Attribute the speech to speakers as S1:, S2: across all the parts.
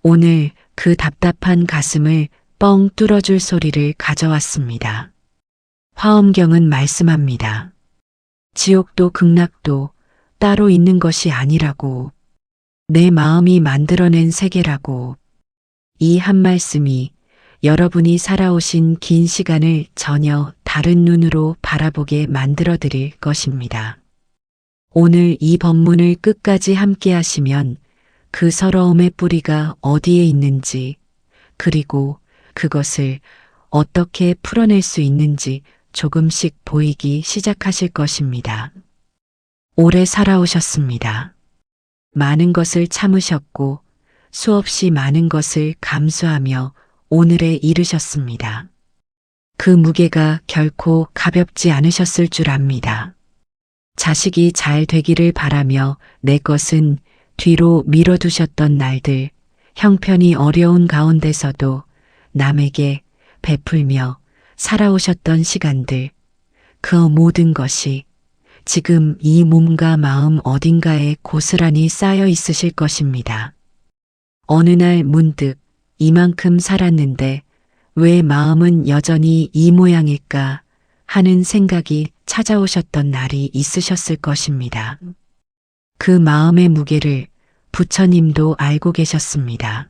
S1: 오늘 그 답답한 가슴을 뻥 뚫어줄 소리를 가져왔습니다. 화엄경은 말씀합니다. 지옥도 극락도 따로 있는 것이 아니라고. 내 마음이 만들어낸 세계라고. 이 한 말씀이 여러분이 살아오신 긴 시간을 전혀 다른 눈으로 바라보게 만들어 드릴 것입니다. 오늘 이 법문을 끝까지 함께 하시면 그 서러움의 뿌리가 어디에 있는지, 그리고 그것을 어떻게 풀어낼 수 있는지 조금씩 보이기 시작하실 것입니다. 오래 살아오셨습니다. 많은 것을 참으셨고 수없이 많은 것을 감수하며 오늘에 이르셨습니다. 그 무게가 결코 가볍지 않으셨을 줄 압니다. 자식이 잘 되기를 바라며 내 것은 뒤로 밀어두셨던 날들, 형편이 어려운 가운데서도 남에게 베풀며 살아오셨던 시간들, 그 모든 것이 지금 이 몸과 마음 어딘가에 고스란히 쌓여 있으실 것입니다. 어느 날 문득 이만큼 살았는데 왜 마음은 여전히 이 모양일까 하는 생각이 찾아오셨던 날이 있으셨을 것입니다. 그 마음의 무게를 부처님도 알고 계셨습니다.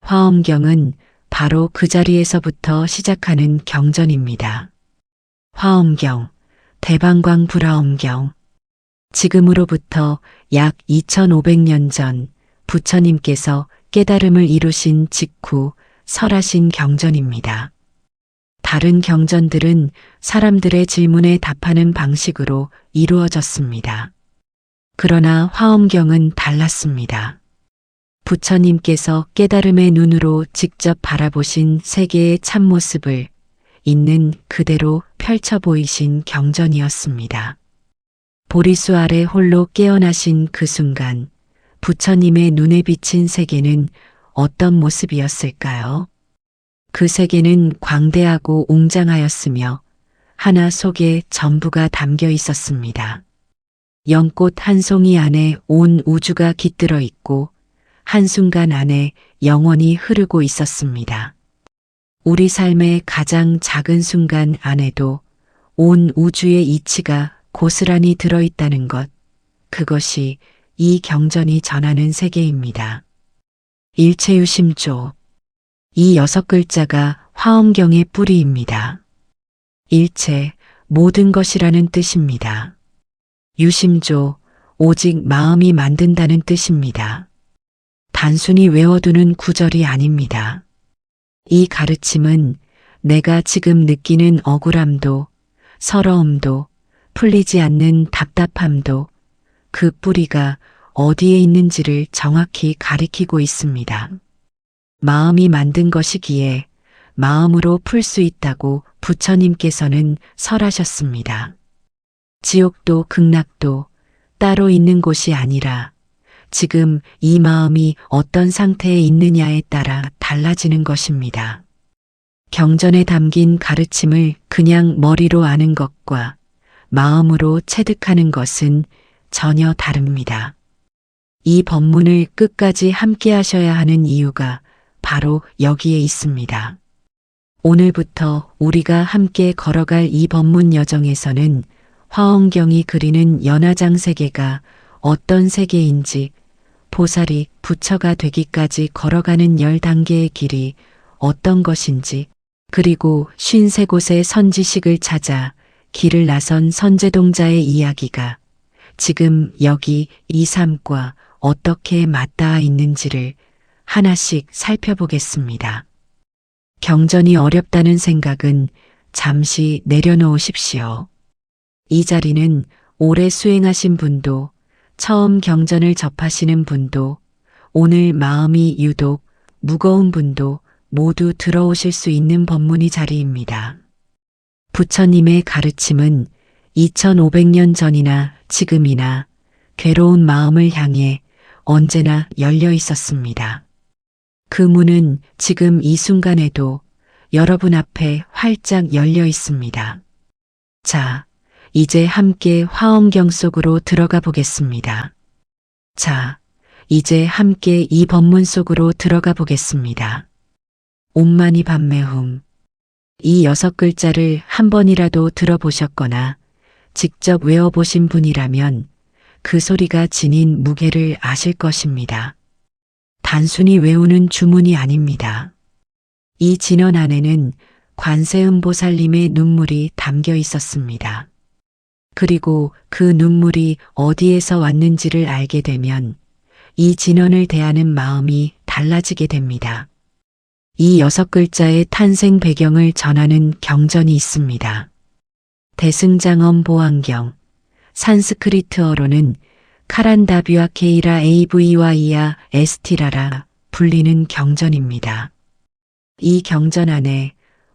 S1: 화엄경은 바로 그 자리에서부터 시작하는 경전입니다. 화엄경, 대방광 불화엄경. 지금으로부터 약 2500년 전 부처님께서 깨달음을 이루신 직후 설하신 경전입니다. 다른 경전들은 사람들의 질문에 답하는 방식으로 이루어졌습니다. 그러나 화엄경은 달랐습니다. 부처님께서 깨달음의 눈으로 직접 바라보신 세계의 참모습을 있는 그대로 펼쳐 보이신 경전이었습니다. 보리수 아래 홀로 깨어나신 그 순간 부처님의 눈에 비친 세계는 어떤 모습이었을까요? 그 세계는 광대하고 웅장하였으며 하나 속에 전부가 담겨 있었습니다. 연꽃 한 송이 안에 온 우주가 깃들어 있고 한순간 안에 영원히 흐르고 있었습니다. 우리 삶의 가장 작은 순간 안에도 온 우주의 이치가 고스란히 들어있다는 것, 그것이 이 경전이 전하는 세계입니다. 일체유심조. 이 6글자가 화엄경의 뿌리입니다. 일체, 모든 것이라는 뜻입니다. 유심조, 오직 마음이 만든다는 뜻입니다. 단순히 외워두는 구절이 아닙니다. 이 가르침은 내가 지금 느끼는 억울함도, 서러움도, 풀리지 않는 답답함도 그 뿌리가 어디에 있는지를 정확히 가리키고 있습니다. 마음이 만든 것이기에 마음으로 풀 수 있다고 부처님께서는 설하셨습니다. 지옥도 극락도 따로 있는 곳이 아니라 지금 이 마음이 어떤 상태에 있느냐에 따라 달라지는 것입니다. 경전에 담긴 가르침을 그냥 머리로 아는 것과 마음으로 체득하는 것은 전혀 다릅니다. 이 법문을 끝까지 함께 하셔야 하는 이유가 바로 여기에 있습니다. 오늘부터 우리가 함께 걸어갈 이 법문 여정에서는 화엄경이 그리는 연화장 세계가 어떤 세계인지, 보살이 부처가 되기까지 걸어가는 10단계의 길이 어떤 것인지, 그리고 53곳의 선지식을 찾아 길을 나선 선제동자의 이야기가 지금 여기 이 삶과 어떻게 맞닿아 있는지를 하나씩 살펴보겠습니다. 경전이 어렵다는 생각은 잠시 내려놓으십시오. 이 자리는 오래 수행하신 분도, 처음 경전을 접하시는 분도, 오늘 마음이 유독 무거운 분도 모두 들어오실 수 있는 법문이 자리입니다. 부처님의 가르침은 2500년 전이나 지금이나 괴로운 마음을 향해 언제나 열려 있었습니다. 그 문은 지금 이 순간에도 여러분 앞에 활짝 열려 있습니다. 자, 이제 함께 화엄경 속으로 들어가 보겠습니다. 자, 이제 함께 이 법문 속으로 들어가 보겠습니다. 옴마니 밤매훔. 이 6글자를 한 번이라도 들어보셨거나 직접 외워보신 분이라면 그 소리가 지닌 무게를 아실 것입니다. 단순히 외우는 주문이 아닙니다. 이 진원 안에는 관세음보살님의 눈물이 담겨 있었습니다. 그리고 그 눈물이 어디에서 왔는지를 알게 되면 이 진원을 대하는 마음이 달라지게 됩니다. 이 6글자의 탄생 배경을 전하는 경전이 있습니다. 대승장엄 보안경, 산스크리트어로는 카란다비와 케이라 AVY야 에스티라라 불리는 경전입니다. 이 경전 안에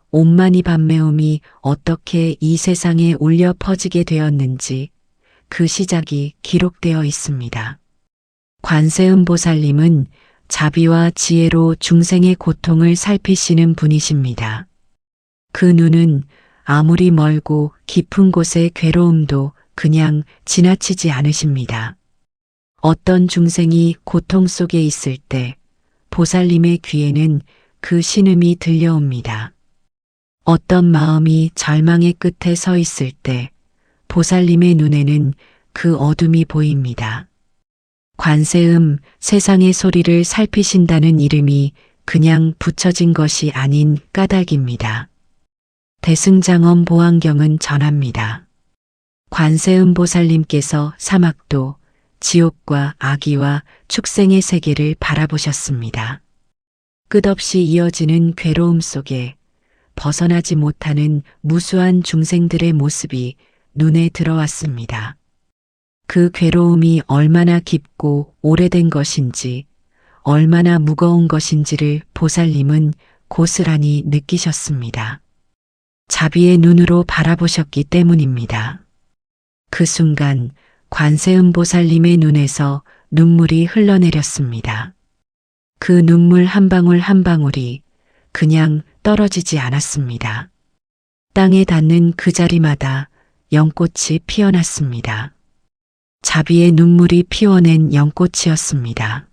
S1: 옴마니 밤매움이 어떻게 이 세상에 울려 퍼지게 되었는지 그 시작이 기록되어 있습니다. 관세음보살님은 자비와 지혜로 중생의 고통을 살피시는 분이십니다. 그 눈은 아무리 멀고 깊은 곳의 괴로움도 그냥 지나치지 않으십니다. 어떤 중생이 고통 속에 있을 때 보살님의 귀에는 그 신음이 들려옵니다. 어떤 마음이 절망의 끝에 서 있을 때 보살님의 눈에는 그 어둠이 보입니다. 관세음, 세상의 소리를 살피신다는 이름이 그냥 붙여진 것이 아닌 까닭입니다. 대승장엄 보안경은 전합니다. 관세음보살님께서 사막도, 지옥과 아기와 축생의 세계를 바라보셨습니다. 끝없이 이어지는 괴로움 속에 벗어나지 못하는 무수한 중생들의 모습이 눈에 들어왔습니다. 그 괴로움이 얼마나 깊고 오래된 것인지, 얼마나 무거운 것인지를 보살님은 고스란히 느끼셨습니다. 자비의 눈으로 바라보셨기 때문입니다. 그 순간 관세음보살님의 눈에서 눈물이 흘러내렸습니다. 그 눈물 한 방울 한 방울이 그냥 떨어지지 않았습니다. 땅에 닿는 그 자리마다 연꽃이 피어났습니다. 자비의 눈물이 피워낸 연꽃이었습니다.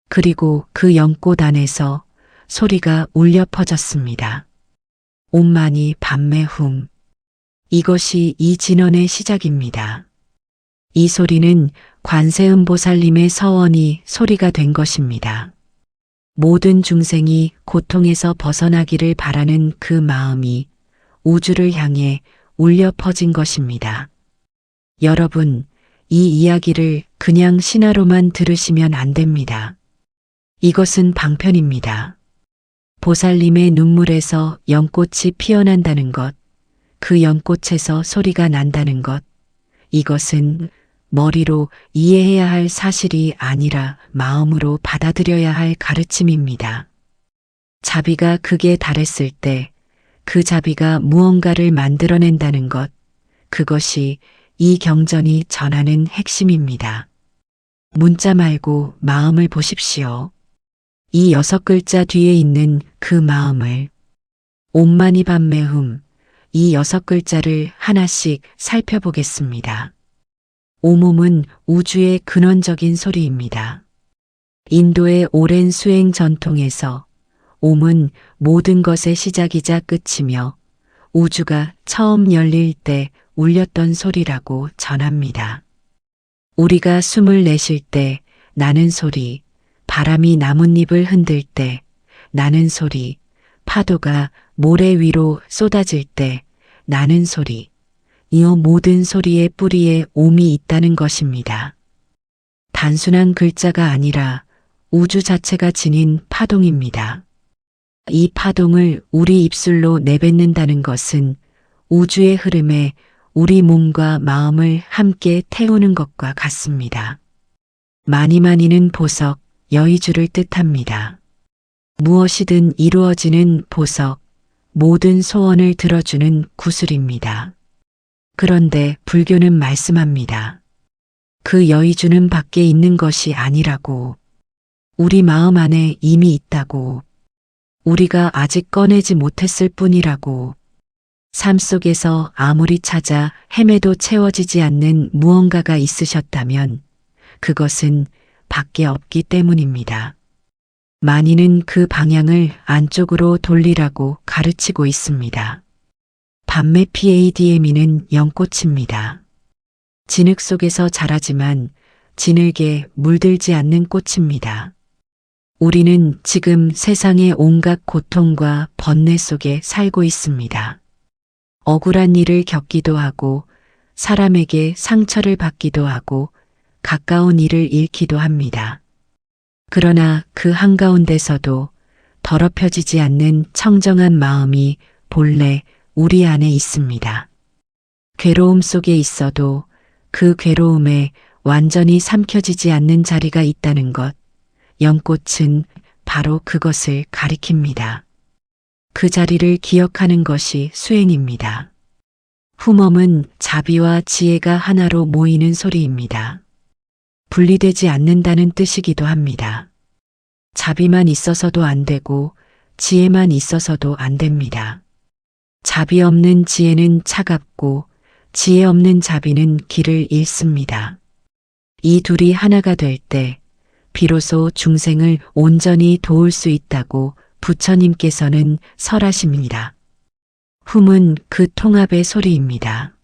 S1: 그리고 그 연꽃 안에서 소리가 울려 퍼졌습니다. 옴마니 밤매훔. 이것이 이 진원의 시작입니다. 이 소리는 관세음보살님의 서원이 소리가 된 것입니다. 모든 중생이 고통에서 벗어나기를 바라는 그 마음이 우주를 향해 울려 퍼진 것입니다. 여러분, 이 이야기를 그냥 신화로만 들으시면 안 됩니다. 이것은 방편입니다. 보살님의 눈물에서 연꽃이 피어난다는 것, 그 연꽃에서 소리가 난다는 것, 이것은 머리로 이해해야 할 사실이 아니라 마음으로 받아들여야 할 가르침입니다. 자비가 극에 달했을 때 그 자비가 무언가를 만들어낸다는 것, 그것이 이 경전이 전하는 핵심입니다. 문자 말고 마음을 보십시오. 이 6글자 뒤에 있는 그 마음을. 옴마니 밤매훔. 이 6글자를 하나씩 살펴보겠습니다. 옴음은 우주의 근원적인 소리입니다. 인도의 오랜 수행 전통에서 옴은 모든 것의 시작이자 끝이며 우주가 처음 열릴 때 울렸던 소리라고 전합니다. 우리가 숨을 내쉴 때 나는 소리, 바람이 나뭇잎을 흔들 때 나는 소리, 파도가 모래 위로 쏟아질 때 나는 소리, 이 모든 소리의 뿌리에 옴이 있다는 것입니다. 단순한 글자가 아니라 우주 자체가 지닌 파동입니다. 이 파동을 우리 입술로 내뱉는다는 것은 우주의 흐름에 우리 몸과 마음을 함께 태우는 것과 같습니다. 마니마니는 보석, 여의주를 뜻합니다. 무엇이든 이루어지는 보석, 모든 소원을 들어주는 구슬입니다. 그런데 불교는 말씀합니다. 그 여의주는 밖에 있는 것이 아니라고. 우리 마음 안에 이미 있다고. 우리가 아직 꺼내지 못했을 뿐이라고. 삶 속에서 아무리 찾아 헤매도 채워지지 않는 무언가가 있으셨다면 그것은 밖에 없기 때문입니다. 만인은 그 방향을 안쪽으로 돌리라고 가르치고 있습니다. 밤매 PADM이는 연꽃입니다. 진흙 속에서 자라지만 진흙에 물들지 않는 꽃입니다. 우리는 지금 세상의 온갖 고통과 번뇌 속에 살고 있습니다. 억울한 일을 겪기도 하고 사람에게 상처를 받기도 하고 가까운 이를 잃기도 합니다. 그러나 그 한가운데서도 더럽혀지지 않는 청정한 마음이 본래 우리 안에 있습니다. 괴로움 속에 있어도 그 괴로움에 완전히 삼켜지지 않는 자리가 있다는 것, 연꽃은 바로 그것을 가리킵니다. 그 자리를 기억하는 것이 수행입니다. 후멈은 자비와 지혜가 하나로 모이는 소리입니다. 분리되지 않는다는 뜻이기도 합니다. 자비만 있어서도 안 되고 지혜만 있어서도 안 됩니다. 자비 없는 지혜는 차갑고 지혜 없는 자비는 길을 잃습니다. 이 둘이 하나가 될 때 비로소 중생을 온전히 도울 수 있다고 부처님께서는 설하십니다. 훔은 그 통합의 소리입니다.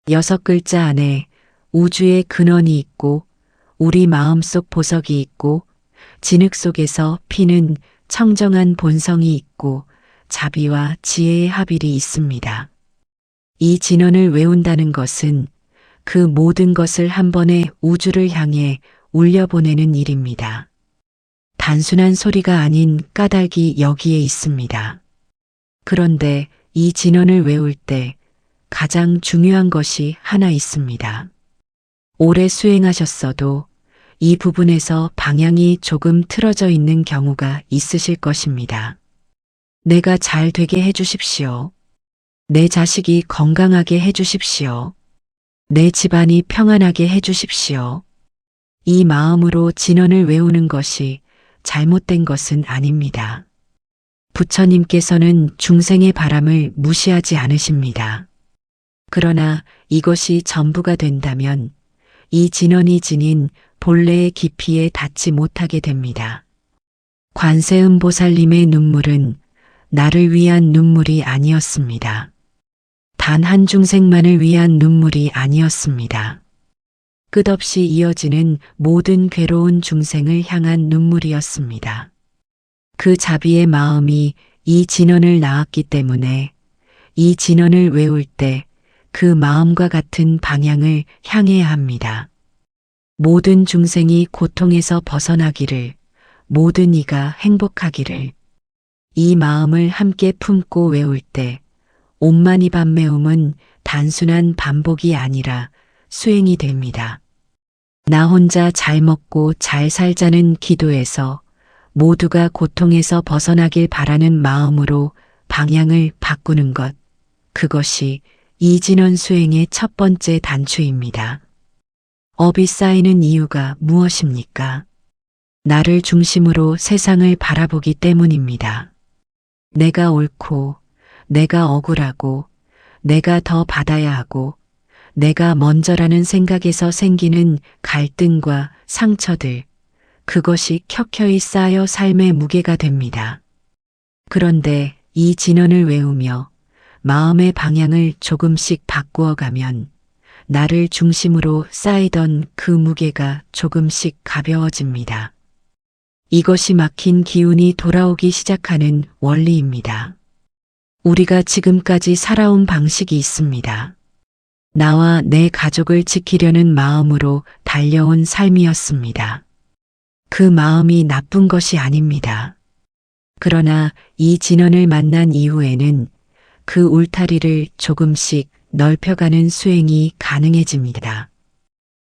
S1: 6글자 안에 우주의 근원이 있고 우리 마음속 보석이 있고 진흙 속에서 피는 청정한 본성이 있고 자비와 지혜의 합일이 있습니다. 이 진언을 외운다는 것은 그 모든 것을 한 번에 우주를 향해 울려보내는 일입니다. 단순한 소리가 아닌 까닭이 여기에 있습니다. 그런데 이 진언을 외울 때 가장 중요한 것이 하나 있습니다. 오래 수행하셨어도 이 부분에서 방향이 조금 틀어져 있는 경우가 있으실 것입니다. 내가 잘 되게 해주십시오. 내 자식이 건강하게 해주십시오. 내 집안이 평안하게 해주십시오. 이 마음으로 진언을 외우는 것이 잘못된 것은 아닙니다. 부처님께서는 중생의 바람을 무시하지 않으십니다. 그러나 이것이 전부가 된다면 이 진언이 지닌 본래의 깊이에 닿지 못하게 됩니다. 관세음보살님의 눈물은 나를 위한 눈물이 아니었습니다. 단 한 중생만을 위한 눈물이 아니었습니다. 끝없이 이어지는 모든 괴로운 중생을 향한 눈물이었습니다. 그 자비의 마음이 이 진언을 낳았기 때문에 이 진언을 외울 때 그 마음과 같은 방향을 향해야 합니다. 모든 중생이 고통에서 벗어나기를, 모든 이가 행복하기를, 이 마음을 함께 품고 외울 때 옴마니 밤매움은 단순한 반복이 아니라 수행이 됩니다. 나 혼자 잘 먹고 잘 살자는 기도에서 모두가 고통에서 벗어나길 바라는 마음으로 방향을 바꾸는 것, 그것이 이 진언 수행의 첫 번째 단추입니다. 업이 쌓이는 이유가 무엇입니까? 나를 중심으로 세상을 바라보기 때문입니다. 내가 옳고, 내가 억울하고, 내가 더 받아야 하고, 내가 먼저라는 생각에서 생기는 갈등과 상처들, 그것이 켜켜이 쌓여 삶의 무게가 됩니다. 그런데 이 진언을 외우며 마음의 방향을 조금씩 바꾸어 가면 나를 중심으로 쌓이던 그 무게가 조금씩 가벼워집니다. 이것이 막힌 기운이 돌아오기 시작하는 원리입니다. 우리가 지금까지 살아온 방식이 있습니다. 나와 내 가족을 지키려는 마음으로 달려온 삶이었습니다. 그 마음이 나쁜 것이 아닙니다. 그러나 이 진언을 만난 이후에는 그 울타리를 조금씩 넓혀가는 수행이 가능해집니다.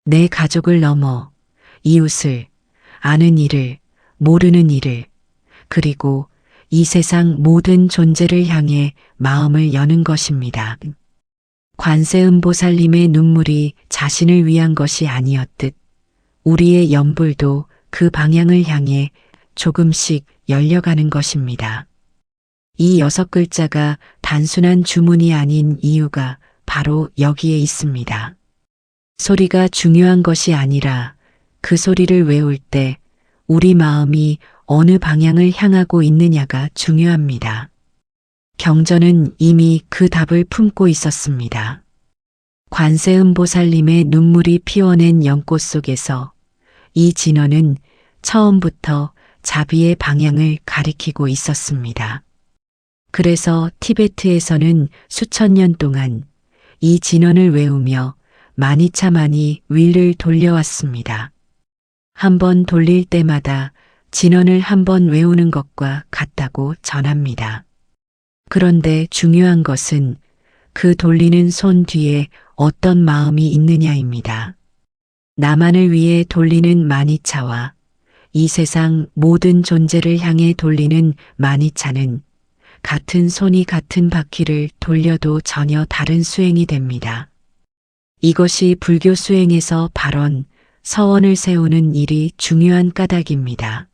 S1: 내 가족을 넘어 이웃을, 아는 이를, 모르는 이를, 그리고 이 세상 모든 존재를 향해 마음을 여는 것입니다. 관세음보살님의 눈물이 자신을 위한 것이 아니었듯 우리의 연불도 그 방향을 향해 조금씩 열려가는 것입니다. 이 6글자가 단순한 주문이 아닌 이유가 바로 여기에 있습니다. 소리가 중요한 것이 아니라 그 소리를 외울 때 우리 마음이 어느 방향을 향하고 있느냐가 중요합니다. 경전은 이미 그 답을 품고 있었습니다. 관세음보살님의 눈물이 피워낸 연꽃 속에서 이 진원은 처음부터 자비의 방향을 가리키고 있었습니다. 그래서 티베트에서는 수천 년 동안 이 진원을 외우며 마니차마니 윌을 돌려왔습니다. 한 번 돌릴 때마다 진원을 한 번 외우는 것과 같다고 전합니다. 그런데 중요한 것은 그 돌리는 손 뒤에 어떤 마음이 있느냐입니다. 나만을 위해 돌리는 마니차와 이 세상 모든 존재를 향해 돌리는 마니차는 같은 손이 같은 바퀴를 돌려도 전혀 다른 수행이 됩니다. 이것이 불교 수행에서 발원, 서원을 세우는 일이 중요한 까닭입니다.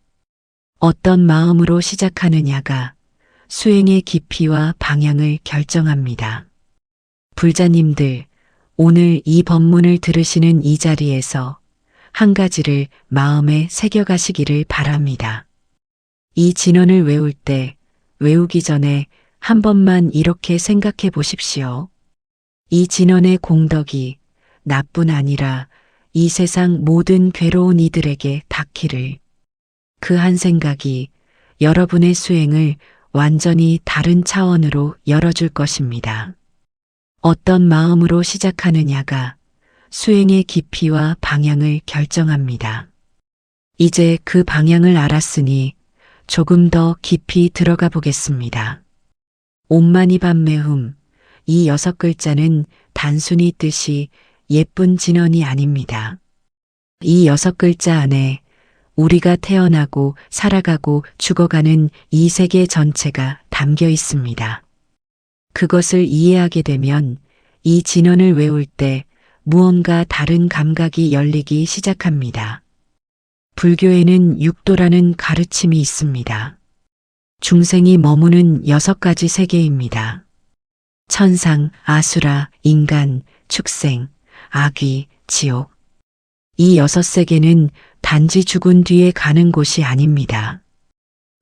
S1: 어떤 마음으로 시작하느냐가 수행의 깊이와 방향을 결정합니다. 불자님들, 오늘 이 법문을 들으시는 이 자리에서 한 가지를 마음에 새겨가시기를 바랍니다. 이 진원을 외울 때 외우기 전에 한 번만 이렇게 생각해 보십시오. 이 진원의 공덕이 나뿐 아니라 이 세상 모든 괴로운 이들에게 닿기를. 그 한 생각이 여러분의 수행을 완전히 다른 차원으로 열어줄 것입니다. 어떤 마음으로 시작하느냐가 수행의 깊이와 방향을 결정합니다. 이제 그 방향을 알았으니 조금 더 깊이 들어가 보겠습니다. 옴마니밤메훔, 이 6글자는 단순히 뜻이 예쁜 진원이 아닙니다. 이 6글자 안에 우리가 태어나고 살아가고 죽어가는 이 세계 전체가 담겨 있습니다. 그것을 이해하게 되면 이 진원을 외울 때 무언가 다른 감각이 열리기 시작합니다. 불교에는 육도라는 가르침이 있습니다. 중생이 머무는 6가지 세계입니다. 천상, 아수라, 인간, 축생, 악귀, 지옥. 이 6세계는 단지 죽은 뒤에 가는 곳이 아닙니다.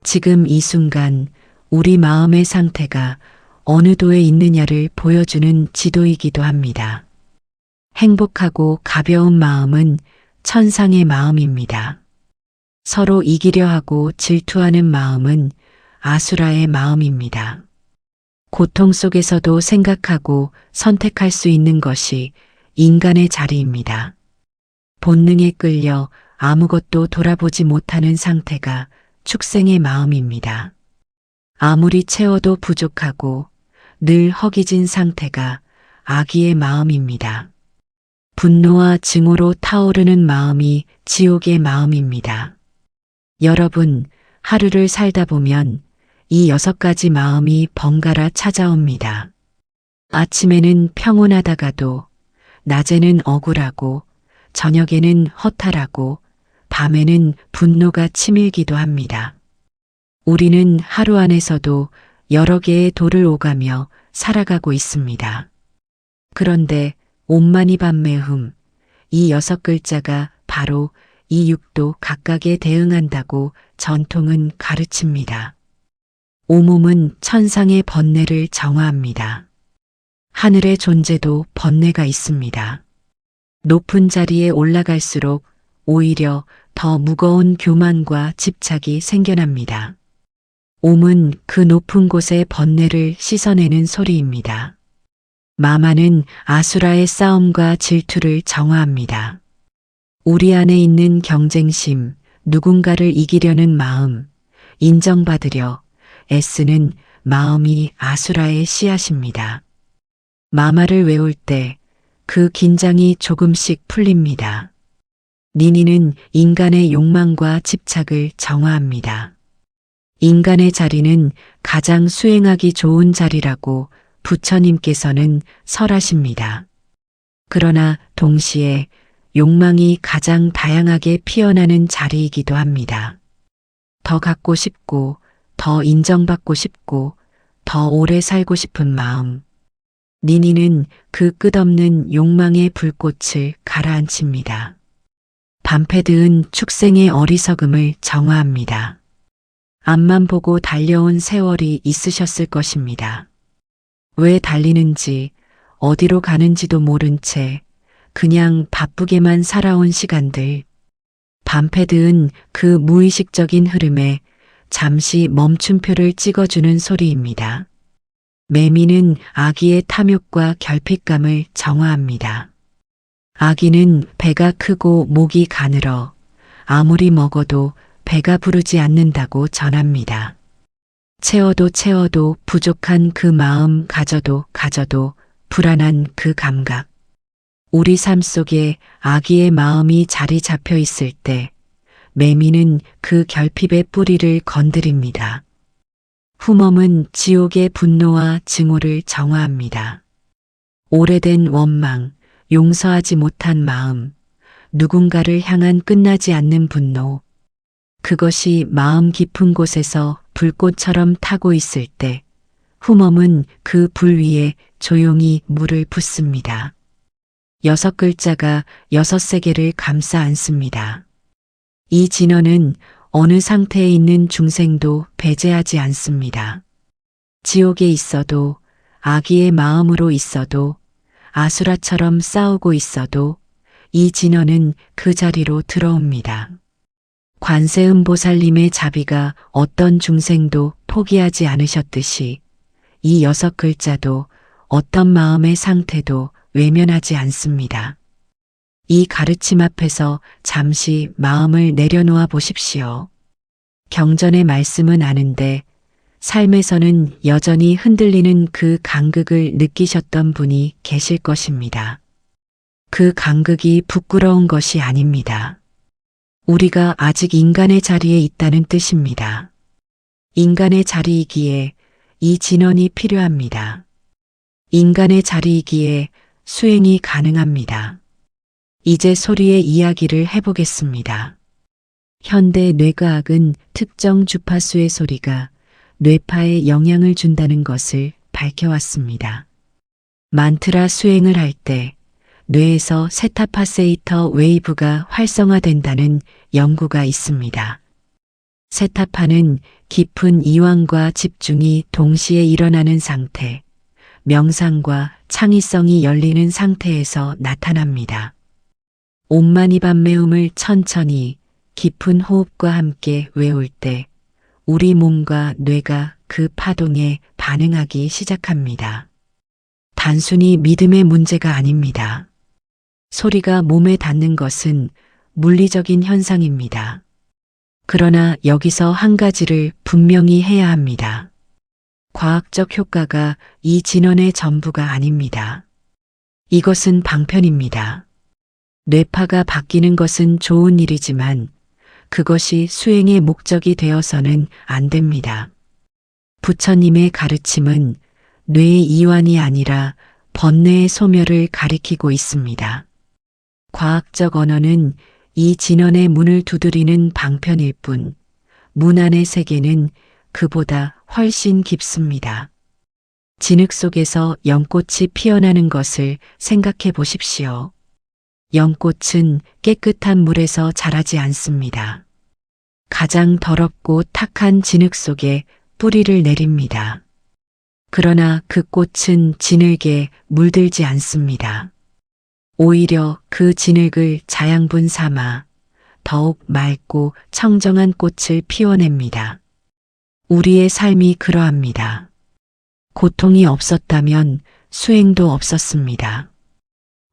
S1: 지금 이 순간 우리 마음의 상태가 어느 도에 있느냐를 보여주는 지도이기도 합니다. 행복하고 가벼운 마음은 천상의 마음입니다. 서로 이기려 하고 질투하는 마음은 아수라의 마음입니다. 고통 속에서도 생각하고 선택할 수 있는 것이 인간의 자리입니다. 본능에 끌려 아무것도 돌아보지 못하는 상태가 축생의 마음입니다. 아무리 채워도 부족하고 늘 허기진 상태가 악귀의 마음입니다. 분노와 증오로 타오르는 마음이 지옥의 마음입니다. 여러분, 하루를 살다 보면 이 6가지 마음이 번갈아 찾아옵니다. 아침에는 평온하다가도 낮에는 억울하고 저녁에는 허탈하고 밤에는 분노가 치밀기도 합니다. 우리는 하루 안에서도 여러 개의 도를 오가며 살아가고 있습니다. 그런데 옴마니밤메훔, 이 6글자가 바로 이 6도 각각에 대응한다고 전통은 가르칩니다. 오몸은 천상의 번뇌를 정화합니다. 하늘의 존재도 번뇌가 있습니다. 높은 자리에 올라갈수록 오히려 더 무거운 교만과 집착이 생겨납니다. 옴은 그 높은 곳의 번뇌를 씻어내는 소리입니다. 마마는 아수라의 싸움과 질투를 정화합니다. 우리 안에 있는 경쟁심, 누군가를 이기려는 마음, 인정받으려 애쓰는 마음이 아수라의 씨앗입니다. 마마를 외울 때 그 긴장이 조금씩 풀립니다. 니니는 인간의 욕망과 집착을 정화합니다. 인간의 자리는 가장 수행하기 좋은 자리라고 부처님께서는 설하십니다. 그러나 동시에 욕망이 가장 다양하게 피어나는 자리이기도 합니다. 더 갖고 싶고, 더 인정받고 싶고, 더 오래 살고 싶은 마음. 니니는 그 끝없는 욕망의 불꽃을 가라앉힙니다. 반패 드은 축생의 어리석음을 정화합니다. 앞만 보고 달려온 세월이 있으셨을 것입니다. 왜 달리는지 어디로 가는지도 모른 채 그냥 바쁘게만 살아온 시간들. 반패 드은 그 무의식적인 흐름에 잠시 멈춤표를 찍어주는 소리입니다. 매미는 아기의 탐욕과 결핍감을 정화합니다. 아기는 배가 크고 목이 가늘어 아무리 먹어도 배가 부르지 않는다고 전합니다. 채워도 채워도 부족한 그 마음, 가져도 가져도 불안한 그 감각. 우리 삶 속에 아기의 마음이 자리 잡혀 있을 때 매미는 그 결핍의 뿌리를 건드립니다. 후멈은 지옥의 분노와 증오를 정화합니다. 오래된 원망, 용서하지 못한 마음, 누군가를 향한 끝나지 않는 분노. 그것이 마음 깊은 곳에서 불꽃처럼 타고 있을 때 후멈은 그 불 위에 조용히 물을 붓습니다. 6글자가 6세계를 감싸 안습니다. 이 진언은 어느 상태에 있는 중생도 배제하지 않습니다. 지옥에 있어도, 아기의 마음으로 있어도, 아수라처럼 싸우고 있어도 이 진언은 그 자리로 들어옵니다. 관세음보살님의 자비가 어떤 중생도 포기하지 않으셨듯이 이 6글자도 어떤 마음의 상태도 외면하지 않습니다. 이 가르침 앞에서 잠시 마음을 내려놓아 보십시오. 경전의 말씀은 아는데 삶에서는 여전히 흔들리는 그 간극을 느끼셨던 분이 계실 것입니다. 그 간극이 부끄러운 것이 아닙니다. 우리가 아직 인간의 자리에 있다는 뜻입니다. 인간의 자리이기에 이 진언이 필요합니다. 인간의 자리이기에 수행이 가능합니다. 이제 소리의 이야기를 해보겠습니다. 현대 뇌과학은 특정 주파수의 소리가 뇌파에 영향을 준다는 것을 밝혀왔습니다. 만트라 수행을 할 때 뇌에서 세타파세이터 웨이브가 활성화된다는 연구가 있습니다. 세타파는 깊은 이완과 집중이 동시에 일어나는 상태, 명상과 창의성이 열리는 상태에서 나타납니다. 옴마니밤메움을 천천히 깊은 호흡과 함께 외울 때 우리 몸과 뇌가 그 파동에 반응하기 시작합니다. 단순히 믿음의 문제가 아닙니다. 소리가 몸에 닿는 것은 물리적인 현상입니다. 그러나 여기서 한 가지를 분명히 해야 합니다. 과학적 효과가 이 진언의 전부가 아닙니다. 이것은 방편입니다. 뇌파가 바뀌는 것은 좋은 일이지만 그것이 수행의 목적이 되어서는 안 됩니다. 부처님의 가르침은 뇌의 이완이 아니라 번뇌의 소멸을 가리키고 있습니다. 과학적 언어는 이 진언의 문을 두드리는 방편일 뿐, 문 안의 세계는 그보다 훨씬 깊습니다. 진흙 속에서 연꽃이 피어나는 것을 생각해 보십시오. 연꽃은 깨끗한 물에서 자라지 않습니다. 가장 더럽고 탁한 진흙 속에 뿌리를 내립니다. 그러나 그 꽃은 진흙에 물들지 않습니다. 오히려 그 진흙을 자양분 삼아 더욱 맑고 청정한 꽃을 피워냅니다. 우리의 삶이 그러합니다. 고통이 없었다면 수행도 없었습니다.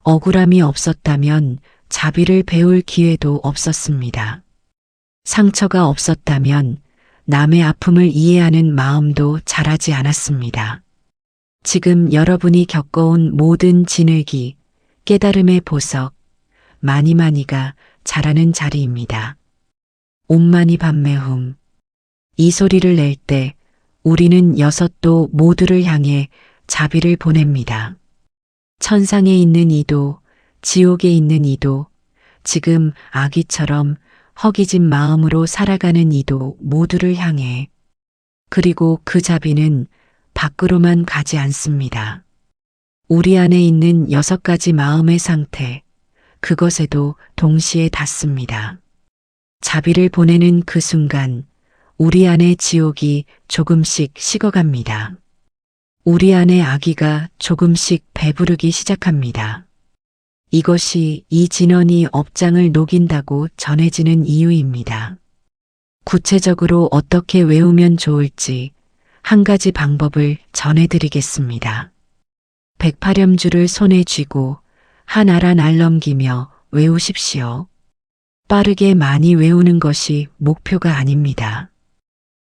S1: 억울함이 없었다면 자비를 배울 기회도 없었습니다. 상처가 없었다면 남의 아픔을 이해하는 마음도 자라지 않았습니다. 지금 여러분이 겪어온 모든 진흙이 깨달음의 보석, 마니마니가 자라는 자리입니다. 옴마니 밤매훔. 이 소리를 낼 때 우리는 6도 모두를 향해 자비를 보냅니다. 천상에 있는 이도, 지옥에 있는 이도, 지금 아기처럼 허기진 마음으로 살아가는 이도 모두를 향해. 그리고 그 자비는 밖으로만 가지 않습니다. 우리 안에 있는 6가지 마음의 상태, 그것에도 동시에 닿습니다. 자비를 보내는 그 순간 우리 안의 지옥이 조금씩 식어갑니다. 우리 안의 아기가 조금씩 배부르기 시작합니다. 이것이 이 진원이 업장을 녹인다고 전해지는 이유입니다. 구체적으로 어떻게 외우면 좋을지 한 가지 방법을 전해드리겠습니다. 108염주를 손에 쥐고 한 알 한 알 넘기며 외우십시오. 빠르게 많이 외우는 것이 목표가 아닙니다.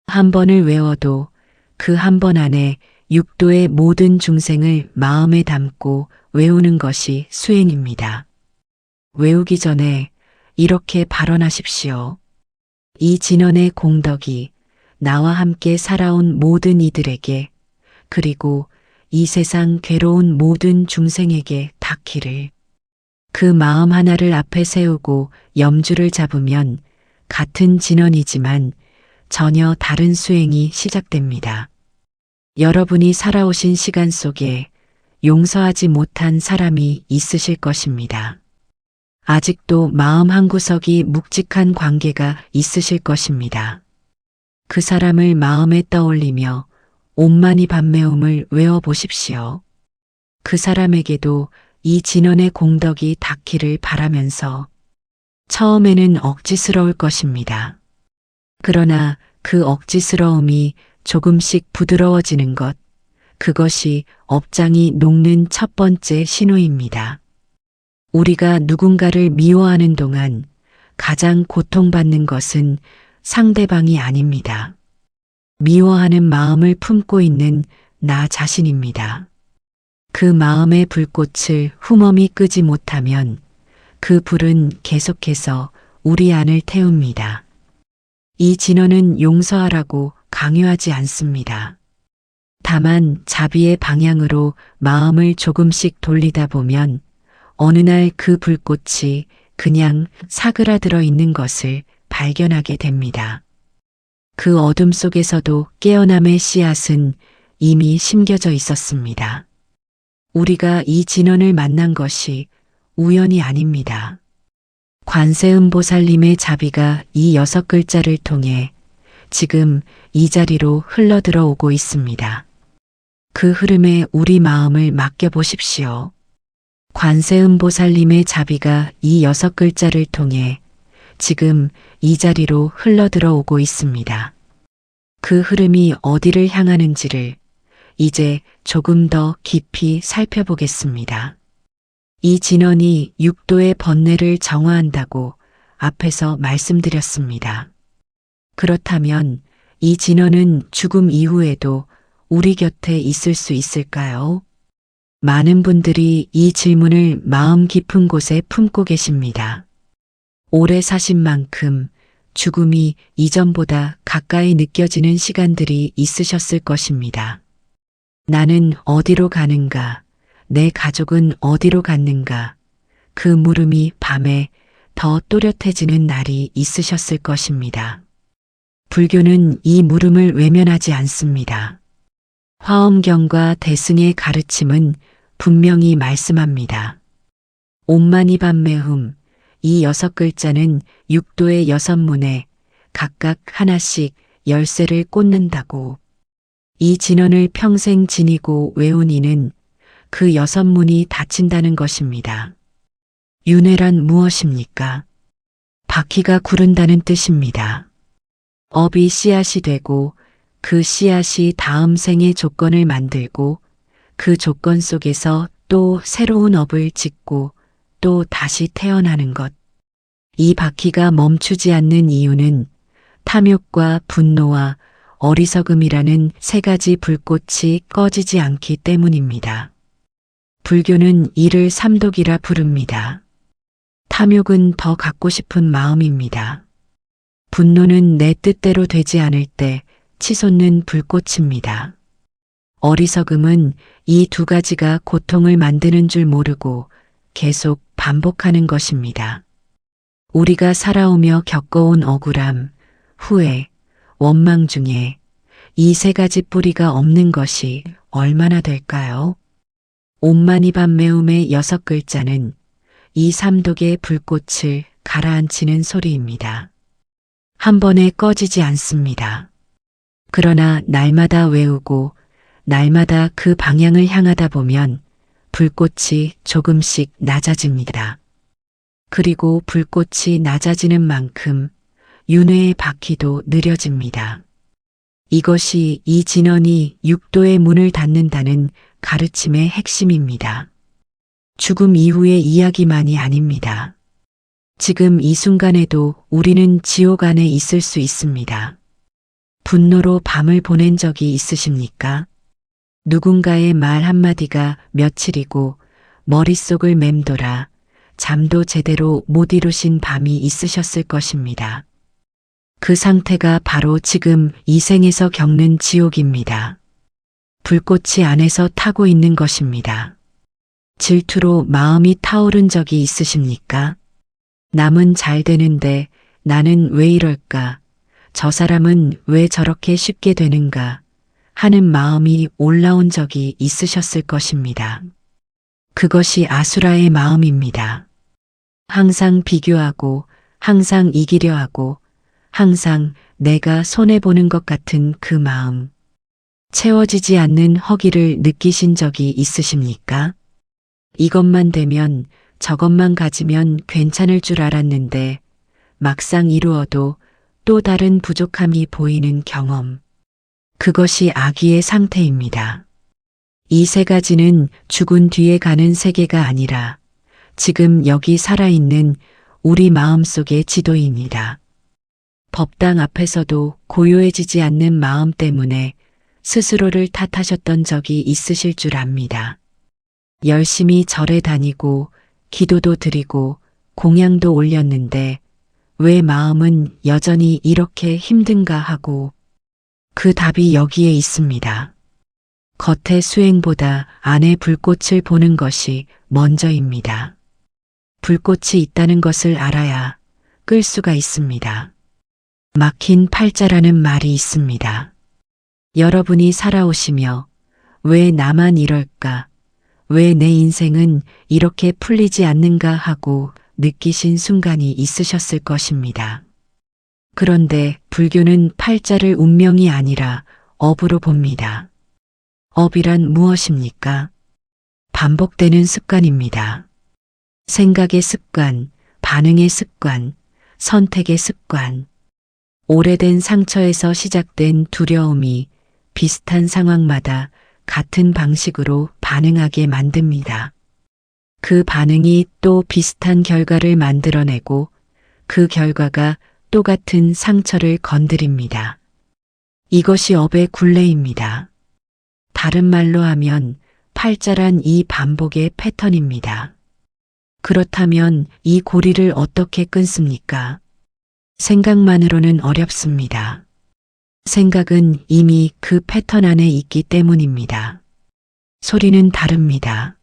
S1: 한 번을 외워도 그 한 번 안에 육도의 모든 중생을 마음에 담고 외우는 것이 수행입니다. 외우기 전에 이렇게 발언하십시오. 이 진원의 공덕이 나와 함께 살아온 모든 이들에게 그리고 이 세상 괴로운 모든 중생에게 닿기를. 그 마음 하나를 앞에 세우고 염주를 잡으면 같은 진원이지만 전혀 다른 수행이 시작됩니다. 여러분이 살아오신 시간 속에 용서하지 못한 사람이 있으실 것입니다. 아직도 마음 한구석이 묵직한 관계가 있으실 것입니다. 그 사람을 마음에 떠올리며 옴마니 밤매움을 외워보십시오. 그 사람에게도 이 진원의 공덕이 닿기를 바라면서 처음에는 억지스러울 것입니다. 그러나 그 억지스러움이 조금씩 부드러워지는 것, 그것이 업장이 녹는 첫 번째 신호입니다. 우리가 누군가를 미워하는 동안 가장 고통받는 것은 상대방이 아닙니다. 미워하는 마음을 품고 있는 나 자신입니다. 그 마음의 불꽃을 흠엄히 끄지 못하면 그 불은 계속해서 우리 안을 태웁니다. 이 진원은 용서하라고 강요하지 않습니다. 다만 자비의 방향으로 마음을 조금씩 돌리다 보면 어느 날 그 불꽃이 그냥 사그라들어 있는 것을 발견하게 됩니다. 그 어둠 속에서도 깨어남의 씨앗은 이미 심겨져 있었습니다. 우리가 이 진원을 만난 것이 우연이 아닙니다. 관세음보살님의 자비가 이 6글자를 통해 지금 이 자리로 흘러들어 오고 있습니다. 그 흐름에 우리 마음을 맡겨보십시오. 관세음보살님의 자비가 이 6글자를 통해 지금 이 자리로 흘러들어 오고 있습니다. 그 흐름이 어디를 향하는지를 이제 조금 더 깊이 살펴보겠습니다. 이 진원이 육도의 번뇌를 정화한다고 앞에서 말씀드렸습니다. 그렇다면 이 진원은 죽음 이후에도 우리 곁에 있을 수 있을까요? 많은 분들이 이 질문을 마음 깊은 곳에 품고 계십니다. 오래 사신 만큼 죽음이 이전보다 가까이 느껴지는 시간들이 있으셨을 것입니다. 나는 어디로 가는가? 내 가족은 어디로 갔는가? 그 물음이 밤에 더 또렷해지는 날이 있으셨을 것입니다. 불교는 이 물음을 외면하지 않습니다. 화엄경과 대승의 가르침은 분명히 말씀합니다. 옴마니 밤매움, 이 6글자는 육도의 6문에 각각 하나씩 열쇠를 꽂는다고. 이 진원을 평생 지니고 외운 이는 그 6문이 닫힌다는 것입니다. 윤회란 무엇입니까? 바퀴가 구른다는 뜻입니다. 업이 씨앗이 되고 그 씨앗이 다음 생의 조건을 만들고 그 조건 속에서 또 새로운 업을 짓고 또 다시 태어나는 것. 이 바퀴가 멈추지 않는 이유는 탐욕과 분노와 어리석음이라는 3가지 불꽃이 꺼지지 않기 때문입니다. 불교는 이를 삼독이라 부릅니다. 탐욕은 더 갖고 싶은 마음입니다. 분노는 내 뜻대로 되지 않을 때 치솟는 불꽃입니다. 어리석음은 이 2가지가 고통을 만드는 줄 모르고 계속 반복하는 것입니다. 우리가 살아오며 겪어온 억울함, 후회, 원망 중에 이 3가지 뿌리가 없는 것이 얼마나 될까요? 옴마니 밤매움의 6글자는 이 삼독의 불꽃을 가라앉히는 소리입니다. 한 번에 꺼지지 않습니다. 그러나 날마다 외우고 날마다 그 방향을 향하다 보면 불꽃이 조금씩 낮아집니다. 그리고 불꽃이 낮아지는 만큼 윤회의 바퀴도 느려집니다. 이것이 이 진언이 육도의 문을 닫는다는 가르침의 핵심입니다. 죽음 이후의 이야기만이 아닙니다. 지금 이 순간에도 우리는 지옥 안에 있을 수 있습니다. 분노로 밤을 보낸 적이 있으십니까? 누군가의 말 한마디가 며칠이고 머릿속을 맴돌아 잠도 제대로 못 이루신 밤이 있으셨을 것입니다. 그 상태가 바로 지금 이 생에서 겪는 지옥입니다. 불꽃이 안에서 타고 있는 것입니다. 질투로 마음이 타오른 적이 있으십니까? 남은 잘 되는데 나는 왜 이럴까? 저 사람은 왜 저렇게 쉽게 되는가? 하는 마음이 올라온 적이 있으셨을 것입니다. 그것이 아수라의 마음입니다. 항상 비교하고 항상 이기려 하고 항상 내가 손해보는 것 같은 그 마음. 채워지지 않는 허기를 느끼신 적이 있으십니까? 이것만 되면 저것만 가지면 괜찮을 줄 알았는데 막상 이루어도 또 다른 부족함이 보이는 경험. 그것이 아기의 상태입니다. 이 세 가지는 죽은 뒤에 가는 세계가 아니라 지금 여기 살아있는 우리 마음속의 지도입니다. 법당 앞에서도 고요해지지 않는 마음 때문에 스스로를 탓하셨던 적이 있으실 줄 압니다. 열심히 절에 다니고 기도도 드리고 공양도 올렸는데 왜 마음은 여전히 이렇게 힘든가 하고 그 답이 여기에 있습니다. 겉의 수행보다 안의 불꽃을 보는 것이 먼저입니다. 불꽃이 있다는 것을 알아야 끌 수가 있습니다. 막힌 팔자라는 말이 있습니다. 여러분이 살아오시며 왜 나만 이럴까? 왜 내 인생은 이렇게 풀리지 않는가 하고 느끼신 순간이 있으셨을 것입니다. 그런데 불교는 팔자를 운명이 아니라 업으로 봅니다. 업이란 무엇입니까? 반복되는 습관입니다. 생각의 습관, 반응의 습관, 선택의 습관. 오래된 상처에서 시작된 두려움이 비슷한 상황마다 같은 방식으로 반응하게 만듭니다. 그 반응이 또 비슷한 결과를 만들어내고 그 결과가 똑같은 상처를 건드립니다. 이것이 업의 굴레입니다. 다른 말로 하면 팔자란 이 반복의 패턴입니다. 그렇다면 이 고리를 어떻게 끊습니까? 생각만으로는 어렵습니다. 생각은 이미 그 패턴 안에 있기 때문입니다. 소리는 다릅니다.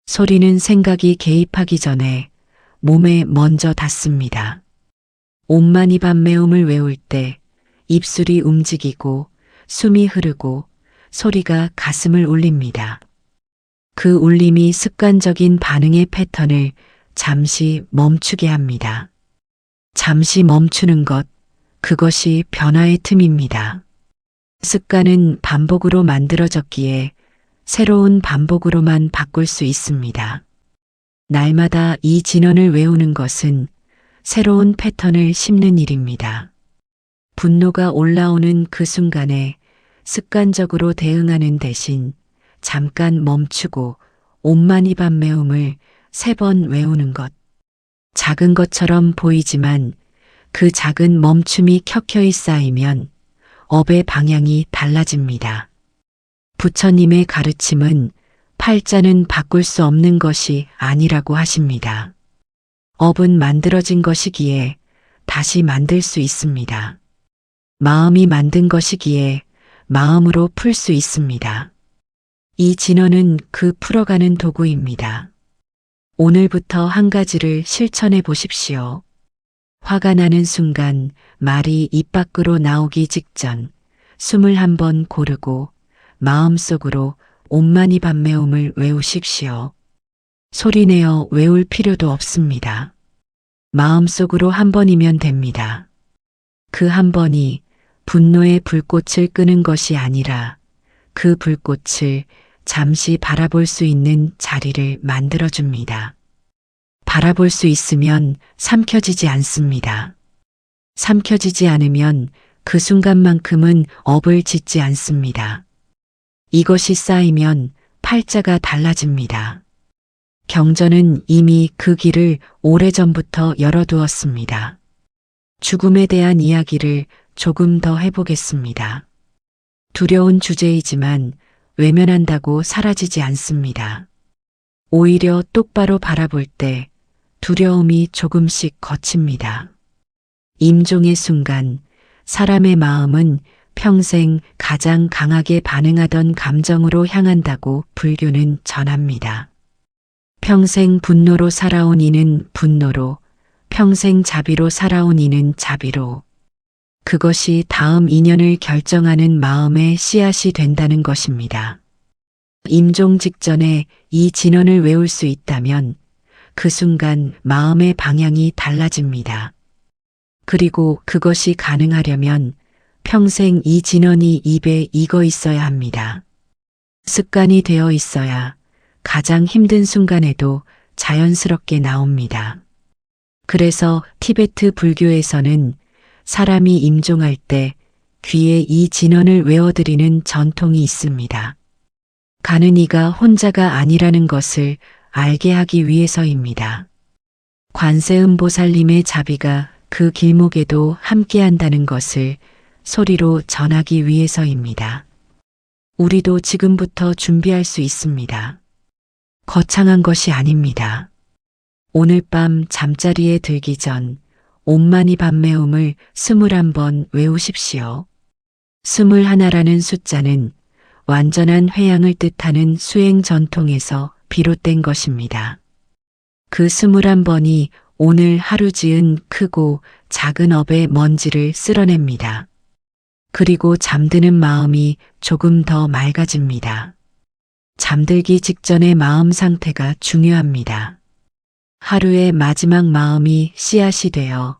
S1: 소리는 생각이 개입하기 전에 몸에 먼저 닿습니다. 옴마니 밤매움을 외울 때 입술이 움직이고 숨이 흐르고 소리가 가슴을 울립니다. 그 울림이 습관적인 반응의 패턴을 잠시 멈추게 합니다. 잠시 멈추는 것, 그것이 변화의 틈입니다. 습관은 반복으로 만들어졌기에 새로운 반복으로만 바꿀 수 있습니다. 날마다 이 진언을 외우는 것은 새로운 패턴을 심는 일입니다. 분노가 올라오는 그 순간에 습관적으로 대응하는 대신 잠깐 멈추고 옴마니 밤매움을 3번 외우는 것. 작은 것처럼 보이지만 그 작은 멈춤이 켜켜이 쌓이면 업의 방향이 달라집니다. 부처님의 가르침은 팔자는 바꿀 수 없는 것이 아니라고 하십니다. 업은 만들어진 것이기에 다시 만들 수 있습니다. 마음이 만든 것이기에 마음으로 풀 수 있습니다. 이 진언은 그 풀어가는 도구입니다. 오늘부터 한 가지를 실천해 보십시오. 화가 나는 순간 말이 입 밖으로 나오기 직전 숨을 한번 고르고 마음속으로 옴마니 밤매움을 외우십시오. 소리내어 외울 필요도 없습니다. 마음속으로 한 번이면 됩니다. 그 한 번이 분노의 불꽃을 끄는 것이 아니라 그 불꽃을 잠시 바라볼 수 있는 자리를 만들어줍니다. 바라볼 수 있으면 삼켜지지 않습니다. 삼켜지지 않으면 그 순간만큼은 업을 짓지 않습니다. 이것이 쌓이면 팔자가 달라집니다. 경전은 이미 그 길을 오래전부터 열어두었습니다. 죽음에 대한 이야기를 조금 더 해보겠습니다. 두려운 주제이지만 외면한다고 사라지지 않습니다. 오히려 똑바로 바라볼 때 두려움이 조금씩 걷힙니다. 임종의 순간 사람의 마음은 평생 가장 강하게 반응하던 감정으로 향한다고 불교는 전합니다. 평생 분노로 살아온 이는 분노로, 평생 자비로 살아온 이는 자비로. 그것이 다음 인연을 결정하는 마음의 씨앗이 된다는 것입니다. 임종 직전에 이 진언을 외울 수 있다면 그 순간 마음의 방향이 달라집니다. 그리고 그것이 가능하려면 평생 이 진언이 입에 익어 있어야 합니다. 습관이 되어 있어야 가장 힘든 순간에도 자연스럽게 나옵니다. 그래서 티베트 불교에서는 사람이 임종할 때 귀에 이 진언을 외워드리는 전통이 있습니다. 가는 이가 혼자가 아니라는 것을 알게 하기 위해서입니다. 관세음보살님의 자비가 그 길목에도 함께한다는 것을 소리로 전하기 위해서입니다. 우리도 지금부터 준비할 수 있습니다. 거창한 것이 아닙니다. 오늘 밤 잠자리에 들기 전 옴마니 밤매움을 21번 외우십시오. 21라는 숫자는 완전한 회양을 뜻하는 수행 전통에서 비롯된 것입니다. 그 21번이 오늘 하루 지은 크고 작은 업의 먼지를 쓸어냅니다. 그리고 잠드는 마음이 조금 더 맑아집니다. 잠들기 직전의 마음 상태가 중요합니다. 하루의 마지막 마음이 씨앗이 되어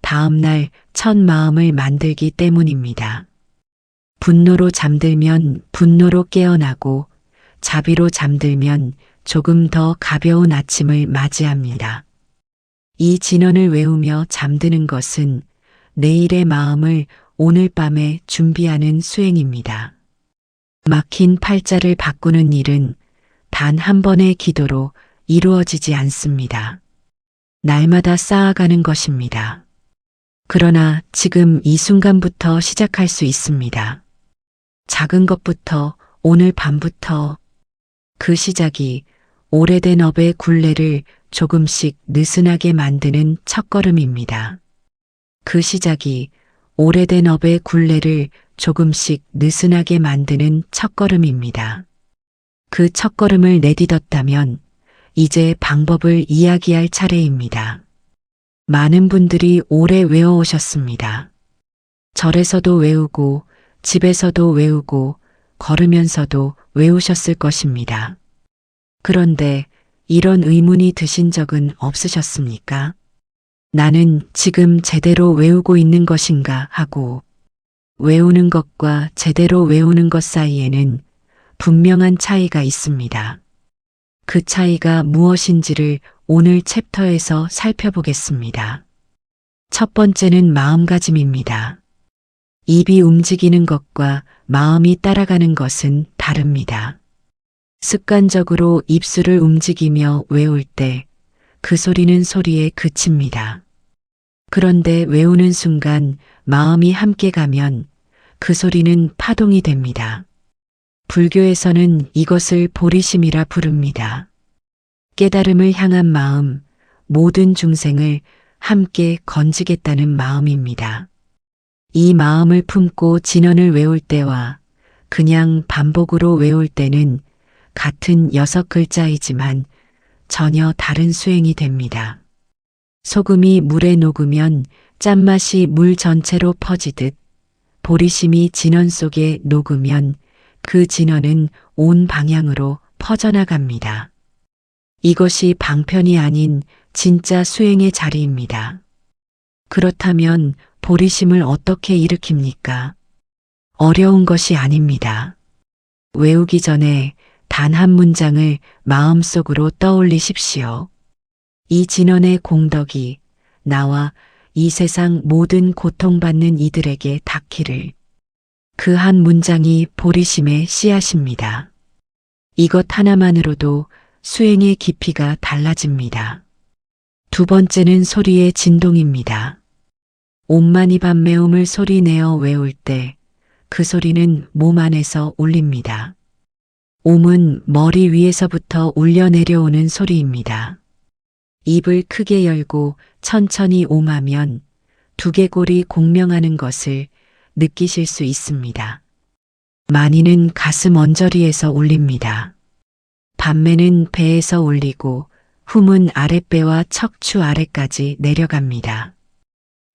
S1: 다음날 첫 마음을 만들기 때문입니다. 분노로 잠들면 분노로 깨어나고 자비로 잠들면 조금 더 가벼운 아침을 맞이합니다. 이 진언을 외우며 잠드는 것은 내일의 마음을 오늘 밤에 준비하는 수행입니다. 막힌 팔자를 바꾸는 일은 단 한 번의 기도로 이루어지지 않습니다. 날마다 쌓아가는 것입니다. 그러나 지금 이 순간부터 시작할 수 있습니다. 작은 것부터 오늘 밤부터 그 시작이 오래된 업의 굴레를 조금씩 느슨하게 만드는 첫걸음입니다. 그 시작이 오래된 업의 굴레를 조금씩 느슨하게 만드는 첫걸음입니다. 그 첫걸음을 내딛었다면 이제 방법을 이야기할 차례입니다. 많은 분들이 오래 외워오셨습니다. 절에서도 외우고 집에서도 외우고 걸으면서도 외우셨을 것입니다. 그런데 이런 의문이 드신 적은 없으셨습니까? 나는 지금 제대로 외우고 있는 것인가 하고 외우는 것과 제대로 외우는 것 사이에는 분명한 차이가 있습니다. 그 차이가 무엇인지를 오늘 챕터에서 살펴보겠습니다. 첫 번째는 마음가짐입니다. 입이 움직이는 것과 마음이 따라가는 것은 다릅니다. 습관적으로 입술을 움직이며 외울 때 그 소리는 소리에 그칩니다. 그런데 외우는 순간 마음이 함께 가면 그 소리는 파동이 됩니다. 불교에서는 이것을 보리심이라 부릅니다. 깨달음을 향한 마음, 모든 중생을 함께 건지겠다는 마음입니다. 이 마음을 품고 진언을 외울 때와 그냥 반복으로 외울 때는 같은 6글자이지만 전혀 다른 수행이 됩니다. 소금이 물에 녹으면 짠맛이 물 전체로 퍼지듯 보리심이 진언 속에 녹으면 그 진언은 온 방향으로 퍼져나갑니다. 이것이 방편이 아닌 진짜 수행의 자리입니다. 그렇다면 보리심을 어떻게 일으킵니까? 어려운 것이 아닙니다. 외우기 전에 단 한 문장을 마음속으로 떠올리십시오. 이 진원의 공덕이 나와 이 세상 모든 고통받는 이들에게 닿기를. 그 한 문장이 보리심의 씨앗입니다. 이것 하나만으로도 수행의 깊이가 달라집니다. 두 번째는 소리의 진동입니다. 옴마니밤메움을 소리내어 외울 때 그 소리는 몸 안에서 울립니다. 옴은 머리 위에서부터 울려 내려오는 소리입니다. 입을 크게 열고 천천히 옴하면 두개골이 공명하는 것을 느끼실 수 있습니다. 마니는 가슴 언저리에서 울립니다. 밤매는 배에서 울리고 훔은 아랫배와 척추 아래까지 내려갑니다.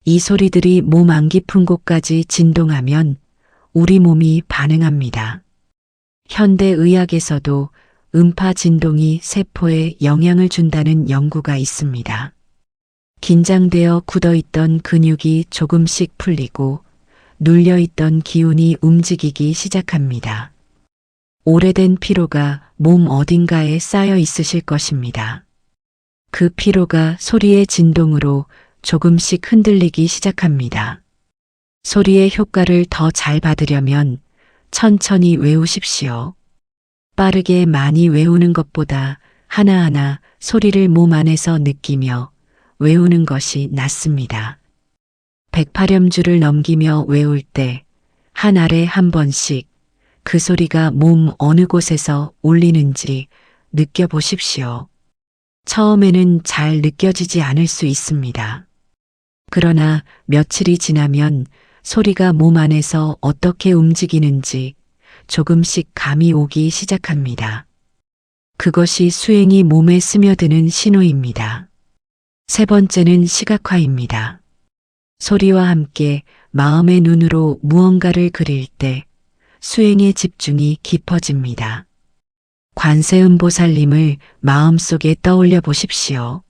S1: 이 소리들이 몸 안 깊은 곳까지 진동하면 우리 몸이 반응합니다. 현대의학에서도 음파 진동이 세포에 영향을 준다는 연구가 있습니다. 긴장되어 굳어있던 근육이 조금씩 풀리고 눌려있던 기운이 움직이기 시작합니다. 오래된 피로가 몸 어딘가에 쌓여 있으실 것입니다. 그 피로가 소리의 진동으로 조금씩 흔들리기 시작합니다. 소리의 효과를 더 잘 받으려면 천천히 외우십시오. 빠르게 많이 외우는 것보다 하나하나 소리를 몸 안에서 느끼며 외우는 것이 낫습니다. 108음주를 넘기며 외울 때 한 알에 한 번씩 그 소리가 몸 어느 곳에서 울리는지 느껴보십시오. 처음에는 잘 느껴지지 않을 수 있습니다. 그러나 며칠이 지나면 소리가 몸 안에서 어떻게 움직이는지 조금씩 감이 오기 시작합니다. 그것이 수행이 몸에 스며드는 신호입니다. 세 번째는 시각화입니다. 소리와 함께 마음의 눈으로 무언가를 그릴 때 수행의 집중이 깊어집니다. 관세음보살님을 마음속에 떠올려 보십시오.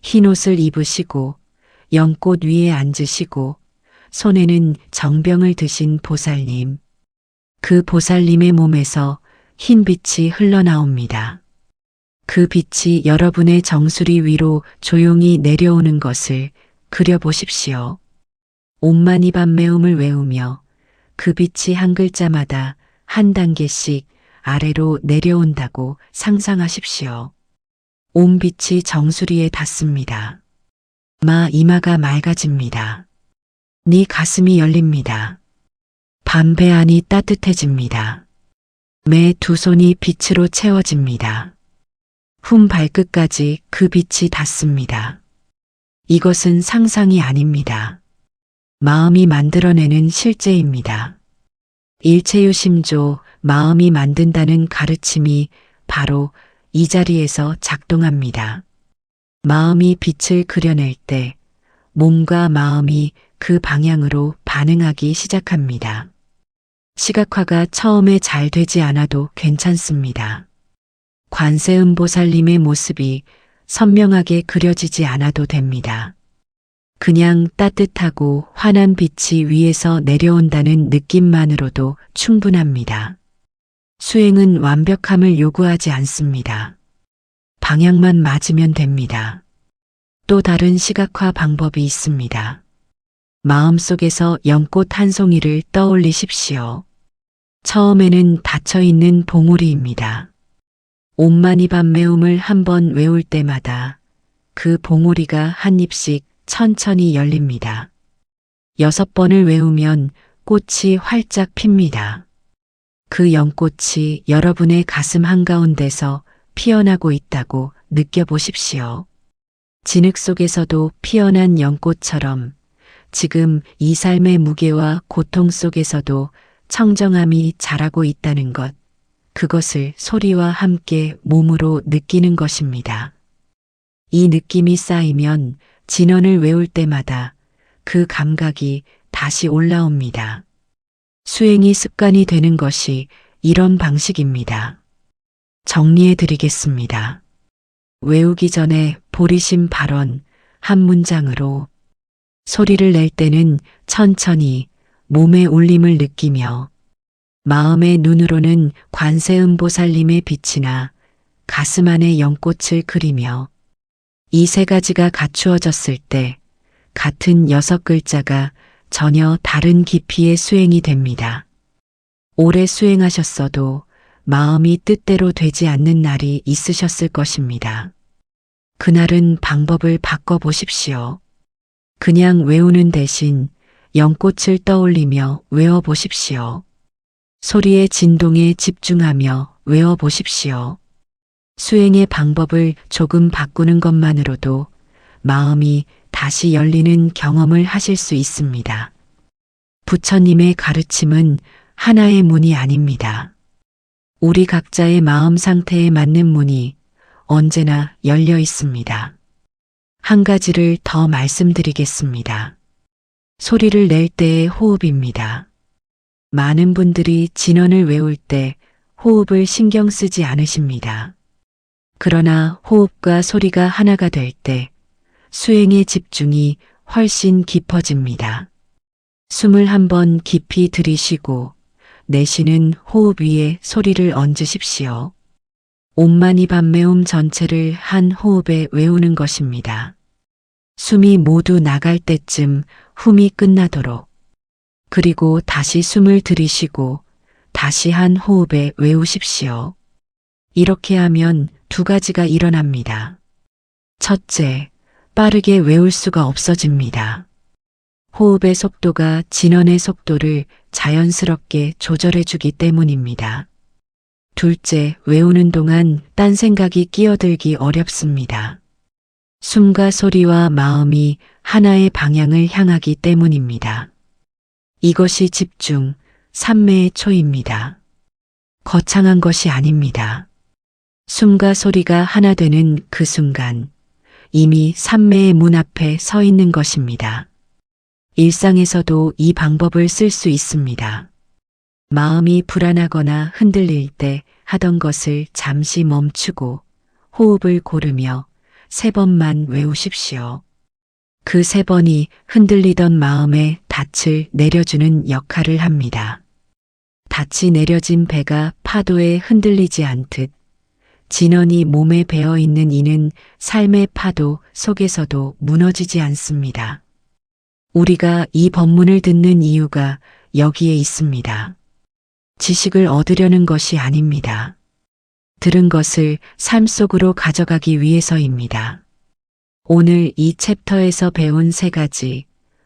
S1: 흰 옷을 입으시고 연꽃 위에 앉으시고 손에는 정병을 드신 보살님. 그 보살님의 몸에서 흰 빛이 흘러나옵니다. 그 빛이 여러분의 정수리 위로 조용히 내려오는 것을 그려보십시오. 옴마니밤메움을 외우며 그 빛이 한 글자마다 한 단계씩 아래로 내려온다고 상상하십시오. 옴빛이 정수리에 닿습니다. 이마가 맑아집니다. 네 가슴이 열립니다. 밤배 안이 따뜻해집니다. 매 두 손이 빛으로 채워집니다. 훔 발끝까지 그 빛이 닿습니다. 이것은 상상이 아닙니다. 마음이 만들어내는 실제입니다. 일체유심조 마음이 만든다는 가르침이 바로 이 자리에서 작동합니다. 마음이 빛을 그려낼 때 몸과 마음이 그 방향으로 반응하기 시작합니다. 시각화가 처음에 잘 되지 않아도 괜찮습니다. 관세음보살님의 모습이 선명하게 그려지지 않아도 됩니다. 그냥 따뜻하고 환한 빛이 위에서 내려온다는 느낌만으로도 충분합니다. 수행은 완벽함을 요구하지 않습니다. 방향만 맞으면 됩니다. 또 다른 시각화 방법이 있습니다. 마음속에서 연꽃 한 송이를 떠올리십시오. 처음에는 닫혀있는 봉우리입니다. 옴마니밤메움을 한번 외울 때마다 그 봉우리가 한 입씩 천천히 열립니다. 6번을 외우면 꽃이 활짝 핍니다. 그 연꽃이 여러분의 가슴 한가운데서 피어나고 있다고 느껴보십시오. 진흙 속에서도 피어난 연꽃처럼 지금 이 삶의 무게와 고통 속에서도 청정함이 자라고 있다는 것, 그것을 소리와 함께 몸으로 느끼는 것입니다. 이 느낌이 쌓이면 진언을 외울 때마다 그 감각이 다시 올라옵니다. 수행이 습관이 되는 것이 이런 방식입니다. 정리해 드리겠습니다. 외우기 전에 보리심 발언 한 문장으로 소리를 낼 때는 천천히 몸의 울림을 느끼며 마음의 눈으로는 관세음보살님의 빛이나 가슴 안에 연꽃을 그리며 이 세 가지가 갖추어졌을 때 같은 6글자가 전혀 다른 깊이의 수행이 됩니다. 오래 수행하셨어도 마음이 뜻대로 되지 않는 날이 있으셨을 것입니다. 그날은 방법을 바꿔보십시오. 그냥 외우는 대신 연꽃을 떠올리며 외워보십시오. 소리의 진동에 집중하며 외워보십시오. 수행의 방법을 조금 바꾸는 것만으로도 마음이 다시 열리는 경험을 하실 수 있습니다. 부처님의 가르침은 하나의 문이 아닙니다. 우리 각자의 마음 상태에 맞는 문이 언제나 열려 있습니다. 한 가지를 더 말씀드리겠습니다. 소리를 낼 때의 호흡입니다. 많은 분들이 진언을 외울 때 호흡을 신경 쓰지 않으십니다. 그러나 호흡과 소리가 하나가 될 때 수행의 집중이 훨씬 깊어집니다. 숨을 한번 깊이 들이쉬고 내쉬는 호흡 위에 소리를 얹으십시오. 옴마니 밤매움 전체를 한 호흡에 외우는 것입니다. 숨이 모두 나갈 때쯤 훔이 끝나도록, 그리고 다시 숨을 들이쉬고 다시 한 호흡에 외우십시오. 이렇게 하면 두 가지가 일어납니다. 첫째, 빠르게 외울 수가 없어집니다. 호흡의 속도가 진언의 속도를 자연스럽게 조절해주기 때문입니다. 둘째, 외우는 동안 딴 생각이 끼어들기 어렵습니다. 숨과 소리와 마음이 하나의 방향을 향하기 때문입니다. 이것이 집중, 삼매의 초입니다. 거창한 것이 아닙니다. 숨과 소리가 하나 되는 그 순간 이미 삼매의 문 앞에 서 있는 것입니다. 일상에서도 이 방법을 쓸 수 있습니다. 마음이 불안하거나 흔들릴 때 하던 것을 잠시 멈추고 호흡을 고르며 3번만 외우십시오. 그 3번이 흔들리던 마음의 닻을 내려주는 역할을 합니다. 닻이 내려진 배가 파도에 흔들리지 않듯 진언이 몸에 배어 있는 이는 삶의 파도 속에서도 무너지지 않습니다. 우리가 이 법문을 듣는 이유가 여기에 있습니다. 지식을 얻으려는 것이 아닙니다. 들은 것을 삶 속으로 가져가기 위해서입니다. 오늘 이 챕터에서 배운 3가지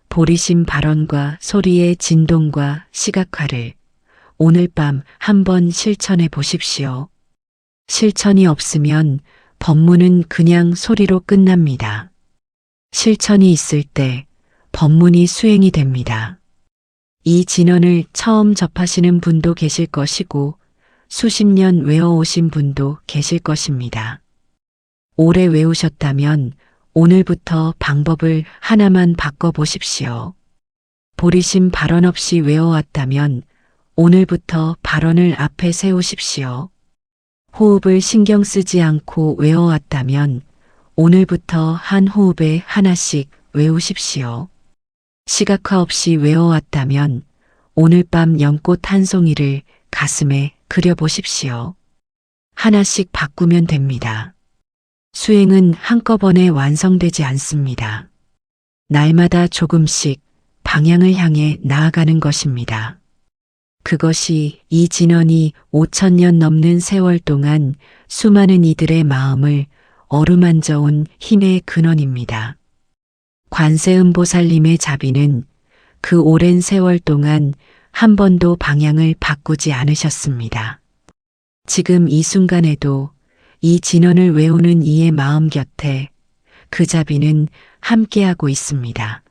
S1: 보리심 발언과 소리의 진동과 시각화를 오늘 밤 한번 실천해 보십시오. 실천이 없으면 법문은 그냥 소리로 끝납니다. 실천이 있을 때 법문이 수행이 됩니다. 이 진언을 처음 접하시는 분도 계실 것이고 수십 년 외워오신 분도 계실 것입니다. 오래 외우셨다면 오늘부터 방법을 하나만 바꿔보십시오. 보리심 발언 없이 외워왔다면 오늘부터 발언을 앞에 세우십시오. 호흡을 신경 쓰지 않고 외워왔다면 오늘부터 한 호흡에 하나씩 외우십시오. 시각화 없이 외워왔다면 오늘 밤 연꽃 한 송이를 가슴에 그려보십시오. 하나씩 바꾸면 됩니다. 수행은 한꺼번에 완성되지 않습니다. 날마다 조금씩 방향을 향해 나아가는 것입니다. 그것이 이 진언이 5000년 넘는 세월 동안 수많은 이들의 마음을 어루만져 온 힘의 근원입니다. 관세음보살님의 자비는 그 오랜 세월 동안 한 번도 방향을 바꾸지 않으셨습니다. 지금 이 순간에도 이 진언을 외우는 이의 마음 곁에 그 자비는 함께하고 있습니다.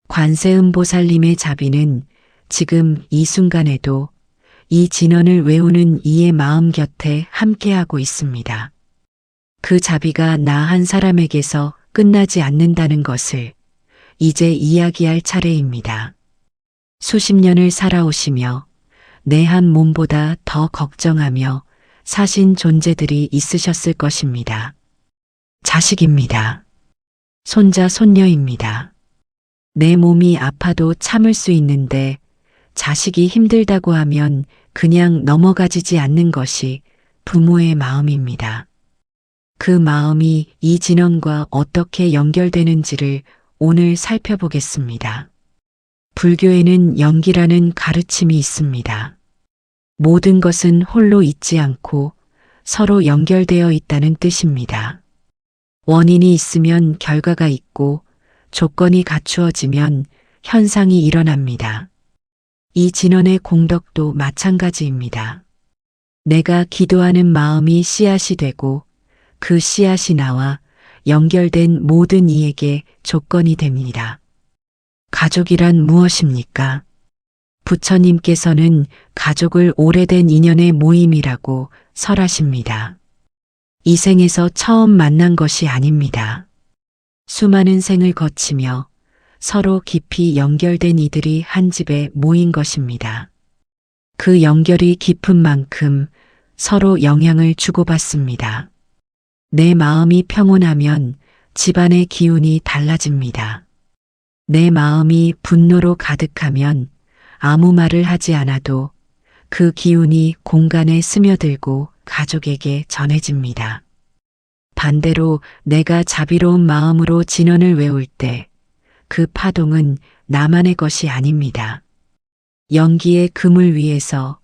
S1: 관세음보살님의 자비는 지금 이 순간에도 이 진언을 외우는 이의 마음 곁에 함께하고 있습니다. 그 자비가 나 한 사람에게서 끝나지 않는다는 것을 이제 이야기할 차례입니다. 수십 년을 살아오시며 내 한 몸보다 더 걱정하며 사신 존재들이 있으셨을 것입니다. 자식입니다. 손자, 손녀입니다. 내 몸이 아파도 참을 수 있는데 자식이 힘들다고 하면 그냥 넘어가지지 않는 것이 부모의 마음입니다. 그 마음이 이 진원과 어떻게 연결되는지를 오늘 살펴보겠습니다. 불교에는 연기라는 가르침이 있습니다. 모든 것은 홀로 있지 않고 서로 연결되어 있다는 뜻입니다. 원인이 있으면 결과가 있고 조건이 갖추어지면 현상이 일어납니다. 이 진원의 공덕도 마찬가지입니다. 내가 기도하는 마음이 씨앗이 되고 그 씨앗이 나와 연결된 모든 이에게 조건이 됩니다. 가족이란 무엇입니까? 부처님께서는 가족을 오래된 인연의 모임이라고 설하십니다. 이 생에서 처음 만난 것이 아닙니다. 수많은 생을 거치며 서로 깊이 연결된 이들이 한 집에 모인 것입니다. 그 연결이 깊은 만큼 서로 영향을 주고받습니다. 내 마음이 평온하면 집안의 기운이 달라집니다. 내 마음이 분노로 가득하면 아무 말을 하지 않아도 그 기운이 공간에 스며들고 가족에게 전해집니다. 반대로 내가 자비로운 마음으로 진언을 외울 때 그 파동은 나만의 것이 아닙니다. 연기의 그물 위에서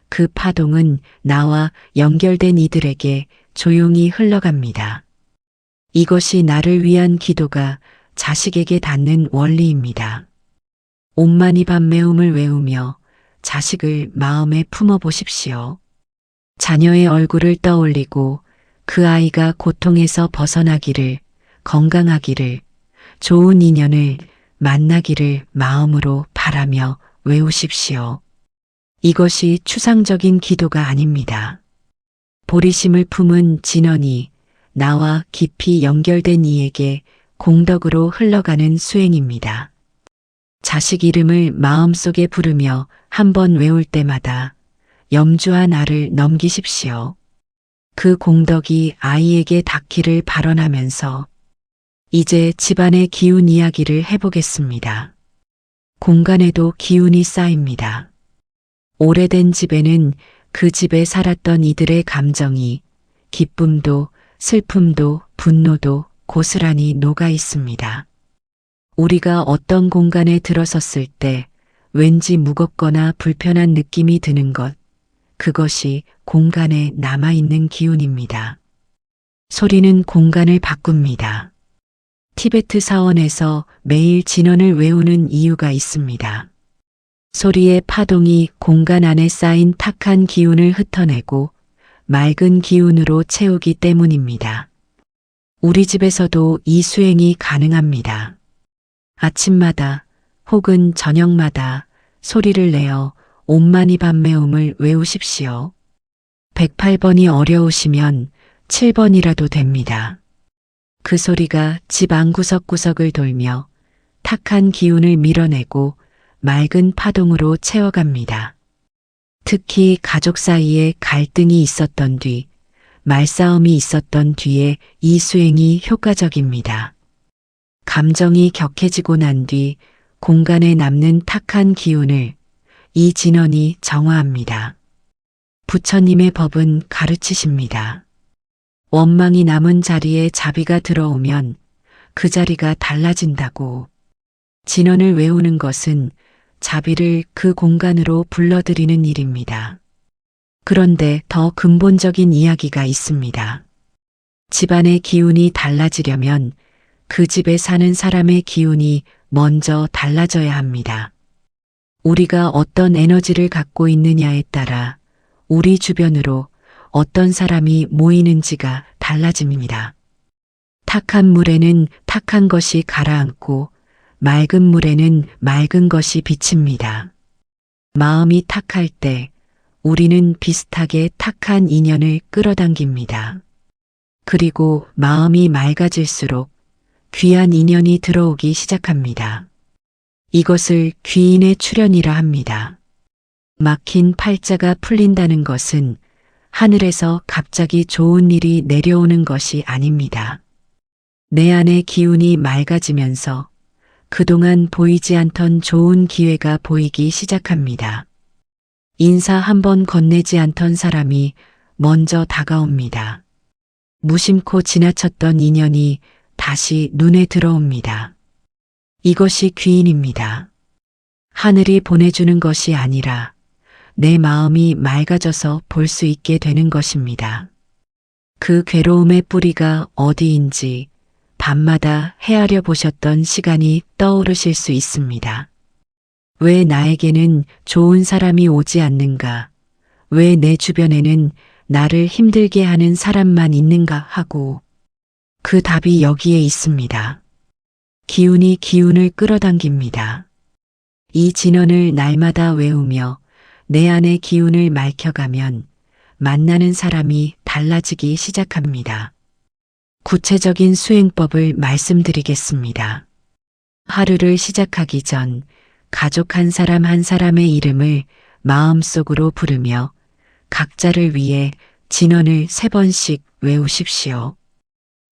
S1: 그 파동은 나와 연결된 이들에게 조용히 흘러갑니다. 이것이 나를 위한 기도가 자식에게 닿는 원리입니다. 옴마니 밤매움을 외우며 자식을 마음에 품어 보십시오. 자녀의 얼굴을 떠올리고 그 아이가 고통에서 벗어나기를, 건강하기를, 좋은 인연을 만나기를 마음으로 바라며 외우십시오. 이것이 추상적인 기도가 아닙니다. 보리심을 품은 진언이 나와 깊이 연결된 이에게 공덕으로 흘러가는 수행입니다. 자식 이름을 마음속에 부르며 한 번 외울 때마다 염주한 알을 넘기십시오. 그 공덕이 아이에게 닿기를 발언하면서 이제 집안의 기운 이야기를 해보겠습니다. 공간에도 기운이 쌓입니다. 오래된 집에는 그 집에 살았던 이들의 감정이 기쁨도 슬픔도 분노도 고스란히 녹아 있습니다. 우리가 어떤 공간에 들어섰을 때 왠지 무겁거나 불편한 느낌이 드는 것, 그것이 공간에 남아있는 기운입니다. 소리는 공간을 바꿉니다. 티베트 사원에서 매일 진언을 외우는 이유가 있습니다. 소리의 파동이 공간 안에 쌓인 탁한 기운을 흩어내고 맑은 기운으로 채우기 때문입니다. 우리 집에서도 이 수행이 가능합니다. 아침마다 혹은 저녁마다 소리를 내어 옴마니 밤매움을 외우십시오. 108번이 어려우시면 7번이라도 됩니다. 그 소리가 집 안 구석구석을 돌며 탁한 기운을 밀어내고 맑은 파동으로 채워갑니다. 특히 가족 사이에 갈등이 있었던 뒤, 말싸움이 있었던 뒤에 이 수행이 효과적입니다. 감정이 격해지고 난 뒤 공간에 남는 탁한 기운을 이 진언이 정화합니다. 부처님의 법은 가르치십니다. 원망이 남은 자리에 자비가 들어오면 그 자리가 달라진다고. 진언을 외우는 것은 자비를 그 공간으로 불러들이는 일입니다. 그런데 더 근본적인 이야기가 있습니다. 집안의 기운이 달라지려면 그 집에 사는 사람의 기운이 먼저 달라져야 합니다. 우리가 어떤 에너지를 갖고 있느냐에 따라 우리 주변으로 어떤 사람이 모이는지가 달라집니다. 탁한 물에는 탁한 것이 가라앉고 맑은 물에는 맑은 것이 비칩니다. 마음이 탁할 때 우리는 비슷하게 탁한 인연을 끌어당깁니다. 그리고 마음이 맑아질수록 귀한 인연이 들어오기 시작합니다. 이것을 귀인의 출현이라 합니다. 막힌 팔자가 풀린다는 것은 하늘에서 갑자기 좋은 일이 내려오는 것이 아닙니다. 내 안의 기운이 맑아지면서 그동안 보이지 않던 좋은 기회가 보이기 시작합니다. 인사 한번 건네지 않던 사람이 먼저 다가옵니다. 무심코 지나쳤던 인연이 다시 눈에 들어옵니다. 이것이 귀인입니다. 하늘이 보내주는 것이 아니라 내 마음이 맑아져서 볼 수 있게 되는 것입니다. 그 괴로움의 뿌리가 어디인지 밤마다 헤아려 보셨던 시간이 떠오르실 수 있습니다. 왜 나에게는 좋은 사람이 오지 않는가? 왜 내 주변에는 나를 힘들게 하는 사람만 있는가 하고 그 답이 여기에 있습니다. 기운이 기운을 끌어당깁니다. 이 진언을 날마다 외우며 내 안의 기운을 맑혀가면 만나는 사람이 달라지기 시작합니다. 구체적인 수행법을 말씀드리겠습니다. 하루를 시작하기 전 가족 한 사람 한 사람의 이름을 마음속으로 부르며 각자를 위해 진언을 3번씩 외우십시오.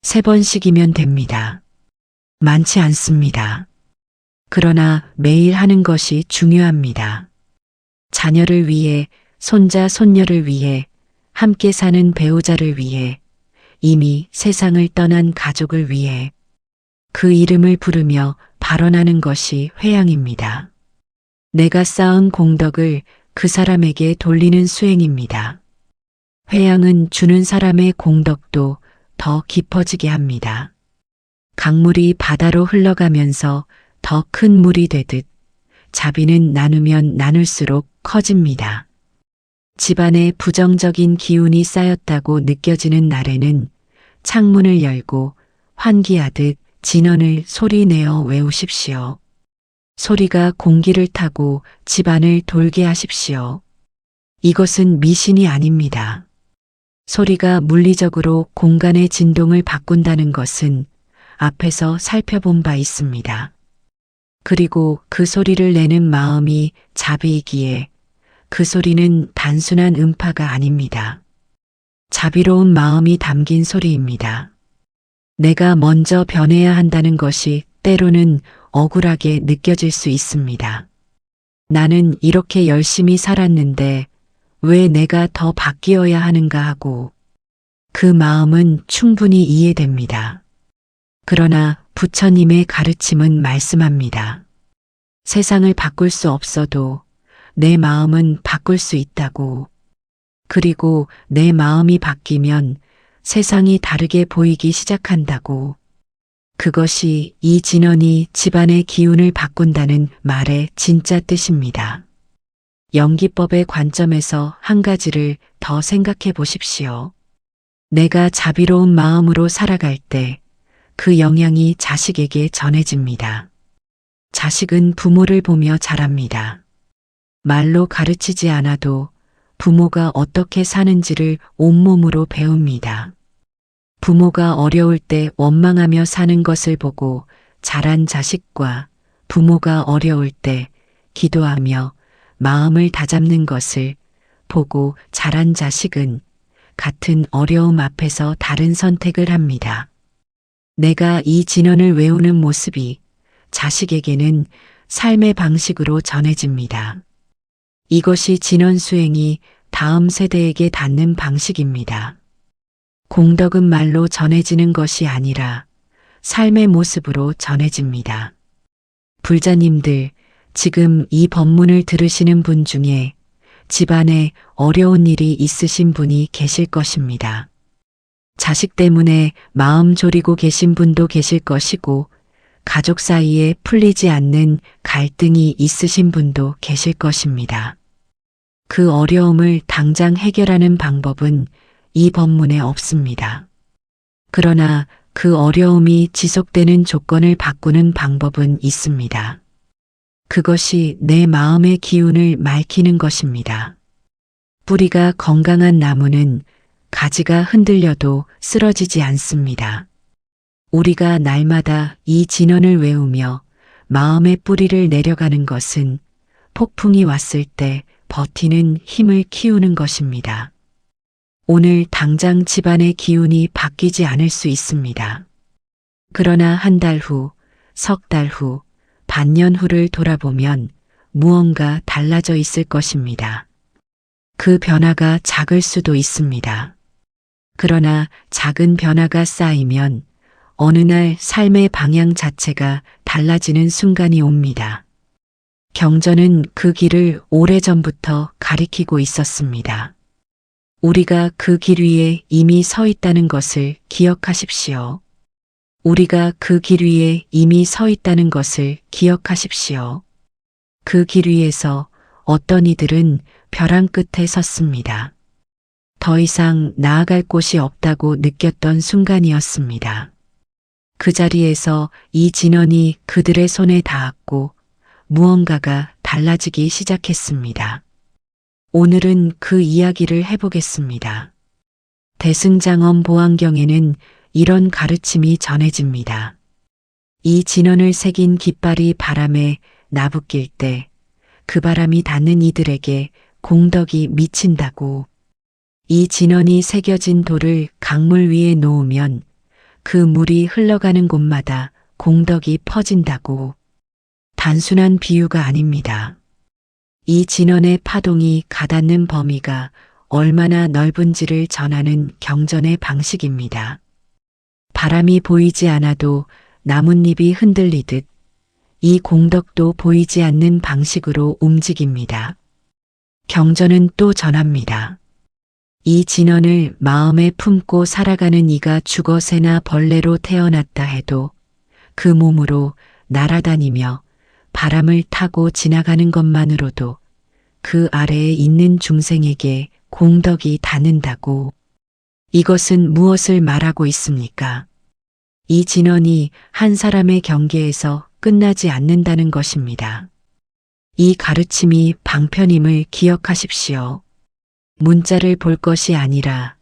S1: 3번씩이면 됩니다. 많지 않습니다. 그러나 매일 하는 것이 중요합니다. 자녀를 위해, 손자, 손녀를 위해, 함께 사는 배우자를 위해, 이미 세상을 떠난 가족을 위해 그 이름을 부르며 발언하는 것이 회양입니다. 내가 쌓은 공덕을 그 사람에게 돌리는 수행입니다. 회양은 주는 사람의 공덕도 더 깊어지게 합니다. 강물이 바다로 흘러가면서 더 큰 물이 되듯 자비는 나누면 나눌수록 커집니다. 집안에 부정적인 기운이 쌓였다고 느껴지는 날에는 창문을 열고 환기하듯 진언을 소리내어 외우십시오. 소리가 공기를 타고 집안을 돌게 하십시오. 이것은 미신이 아닙니다. 소리가 물리적으로 공간의 진동을 바꾼다는 것은 앞에서 살펴본 바 있습니다. 그리고 그 소리를 내는 마음이 자비이기에 그 소리는 단순한 음파가 아닙니다. 자비로운 마음이 담긴 소리입니다. 내가 먼저 변해야 한다는 것이 때로는 억울하게 느껴질 수 있습니다. 나는 이렇게 열심히 살았는데 왜 내가 더 바뀌어야 하는가 하고 그 마음은 충분히 이해됩니다. 그러나 부처님의 가르침은 말씀합니다. 세상을 바꿀 수 없어도 내 마음은 바꿀 수 있다고. 그리고 내 마음이 바뀌면 세상이 다르게 보이기 시작한다고. 그것이 이 진언이 집안의 기운을 바꾼다는 말의 진짜 뜻입니다. 연기법의 관점에서 한 가지를 더 생각해 보십시오. 내가 자비로운 마음으로 살아갈 때 그 영향이 자식에게 전해집니다. 자식은 부모를 보며 자랍니다. 말로 가르치지 않아도 부모가 어떻게 사는지를 온몸으로 배웁니다. 부모가 어려울 때 원망하며 사는 것을 보고 자란 자식과 부모가 어려울 때 기도하며 마음을 다잡는 것을 보고 자란 자식은 같은 어려움 앞에서 다른 선택을 합니다. 내가 이 진언을 외우는 모습이 자식에게는 삶의 방식으로 전해집니다. 이것이 진언 수행이 다음 세대에게 닿는 방식입니다. 공덕은 말로 전해지는 것이 아니라 삶의 모습으로 전해집니다. 불자님들, 지금 이 법문을 들으시는 분 중에 집안에 어려운 일이 있으신 분이 계실 것입니다. 자식 때문에 마음 졸이고 계신 분도 계실 것이고 가족 사이에 풀리지 않는 갈등이 있으신 분도 계실 것입니다. 그 어려움을 당장 해결하는 방법은 이 법문에 없습니다. 그러나 그 어려움이 지속되는 조건을 바꾸는 방법은 있습니다. 그것이 내 마음의 기운을 맑히는 것입니다. 뿌리가 건강한 나무는 가지가 흔들려도 쓰러지지 않습니다. 우리가 날마다 이 진언을 외우며 마음의 뿌리를 내려가는 것은 폭풍이 왔을 때 버티는 힘을 키우는 것입니다. 오늘 당장 집안의 기운이 바뀌지 않을 수 있습니다. 그러나 한 달 후, 석 달 후, 반년 후를 돌아보면 무언가 달라져 있을 것입니다. 그 변화가 작을 수도 있습니다. 그러나 작은 변화가 쌓이면 어느 날 삶의 방향 자체가 달라지는 순간이 옵니다. 경전은 그 길을 오래전부터 가리키고 있었습니다. 우리가 그 길 위에 이미 서 있다는 것을 기억하십시오. 우리가 그 길 위에 이미 서 있다는 것을 기억하십시오. 그 길 위에서 어떤 이들은 벼랑 끝에 섰습니다. 더 이상 나아갈 곳이 없다고 느꼈던 순간이었습니다. 그 자리에서 이 진원이 그들의 손에 닿았고 무언가가 달라지기 시작했습니다. 오늘은 그 이야기를 해보겠습니다. 대승장엄 보안경에는 이런 가르침이 전해집니다. 이 진원을 새긴 깃발이 바람에 나부낄 때 그 바람이 닿는 이들에게 공덕이 미친다고. 이 진원이 새겨진 돌을 강물 위에 놓으면 그 물이 흘러가는 곳마다 공덕이 퍼진다고. 단순한 비유가 아닙니다. 이 진원의 파동이 가닿는 범위가 얼마나 넓은지를 전하는 경전의 방식입니다. 바람이 보이지 않아도 나뭇잎이 흔들리듯 이 공덕도 보이지 않는 방식으로 움직입니다. 경전은 또 전합니다. 이 진원을 마음에 품고 살아가는 이가 죽어 새나 벌레로 태어났다 해도 그 몸으로 날아다니며 바람을 타고 지나가는 것만으로도 그 아래에 있는 중생에게 공덕이 닿는다고. 이것은 무엇을 말하고 있습니까? 이 진원이 한 사람의 경계에서 끝나지 않는다는 것입니다. 이 가르침이 방편임을 기억하십시오. 문자를 볼 것이 아니라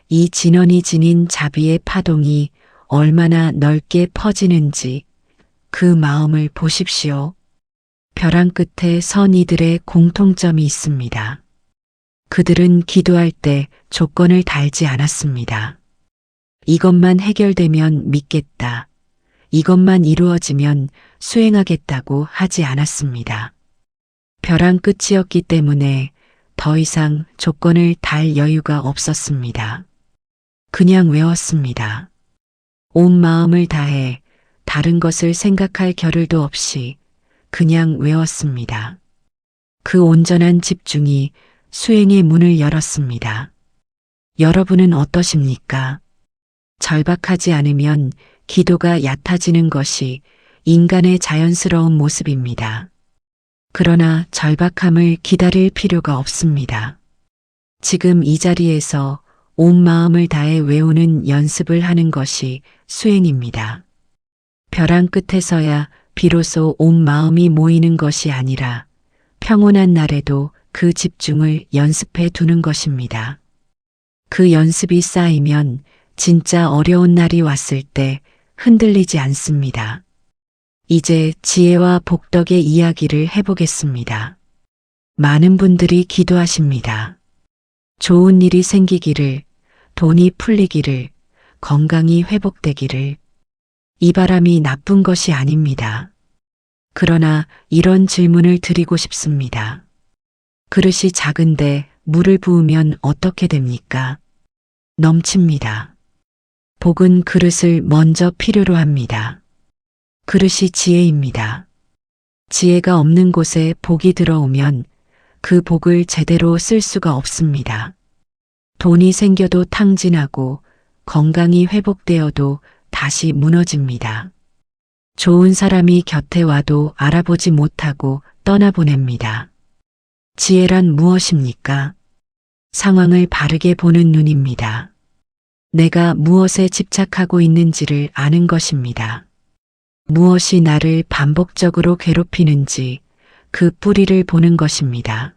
S1: 이 진원이 지닌 자비의 파동이 얼마나 넓게 퍼지는지 그 마음을 보십시오. 벼랑 끝에 선 이들의 공통점이 있습니다. 그들은 기도할 때 조건을 달지 않았습니다. 이것만 해결되면 믿겠다. 이것만 이루어지면 수행하겠다고 하지 않았습니다. 벼랑 끝이었기 때문에 더 이상 조건을 달 여유가 없었습니다. 그냥 외웠습니다. 온 마음을 다해 다른 것을 생각할 겨를도 없이 그냥 외웠습니다. 그 온전한 집중이 수행의 문을 열었습니다. 여러분은 어떠십니까? 절박하지 않으면 기도가 얕아지는 것이 인간의 자연스러운 모습입니다. 그러나 절박함을 기다릴 필요가 없습니다. 지금 이 자리에서 온 마음을 다해 외우는 연습을 하는 것이 수행입니다. 벼랑 끝에서야 비로소 온 마음이 모이는 것이 아니라 평온한 날에도 그 집중을 연습해 두는 것입니다. 그 연습이 쌓이면 진짜 어려운 날이 왔을 때 흔들리지 않습니다. 이제 지혜와 복덕의 이야기를 해보겠습니다. 많은 분들이 기도하십니다. 좋은 일이 생기기를, 돈이 풀리기를, 건강이 회복되기를. 이 바람이 나쁜 것이 아닙니다. 그러나 이런 질문을 드리고 싶습니다. 그릇이 작은데 물을 부으면 어떻게 됩니까? 넘칩니다. 복은 그릇을 먼저 필요로 합니다. 그릇이 지혜입니다. 지혜가 없는 곳에 복이 들어오면 그 복을 제대로 쓸 수가 없습니다. 돈이 생겨도 탕진하고 건강이 회복되어도 다시 무너집니다. 좋은 사람이 곁에 와도 알아보지 못하고 떠나보냅니다. 지혜란 무엇입니까? 상황을 바르게 보는 눈입니다. 내가 무엇에 집착하고 있는지를 아는 것입니다. 무엇이 나를 반복적으로 괴롭히는지 그 뿌리를 보는 것입니다.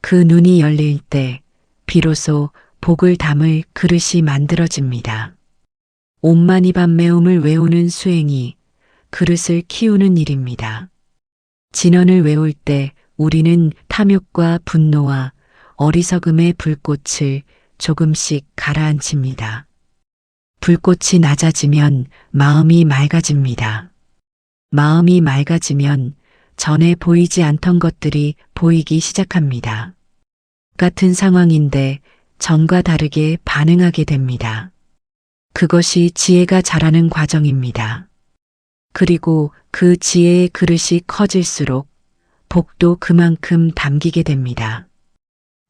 S1: 그 눈이 열릴 때 비로소 복을 담을 그릇이 만들어집니다. 옴마니밤매움을 외우는 수행이 그릇을 키우는 일입니다. 진언을 외울 때 우리는 탐욕과 분노와 어리석음의 불꽃을 조금씩 가라앉힙니다. 불꽃이 낮아지면 마음이 맑아집니다. 마음이 맑아지면 전에 보이지 않던 것들이 보이기 시작합니다. 같은 상황인데 전과 다르게 반응하게 됩니다. 그것이 지혜가 자라는 과정입니다. 그리고 그 지혜의 그릇이 커질수록 복도 그만큼 담기게 됩니다.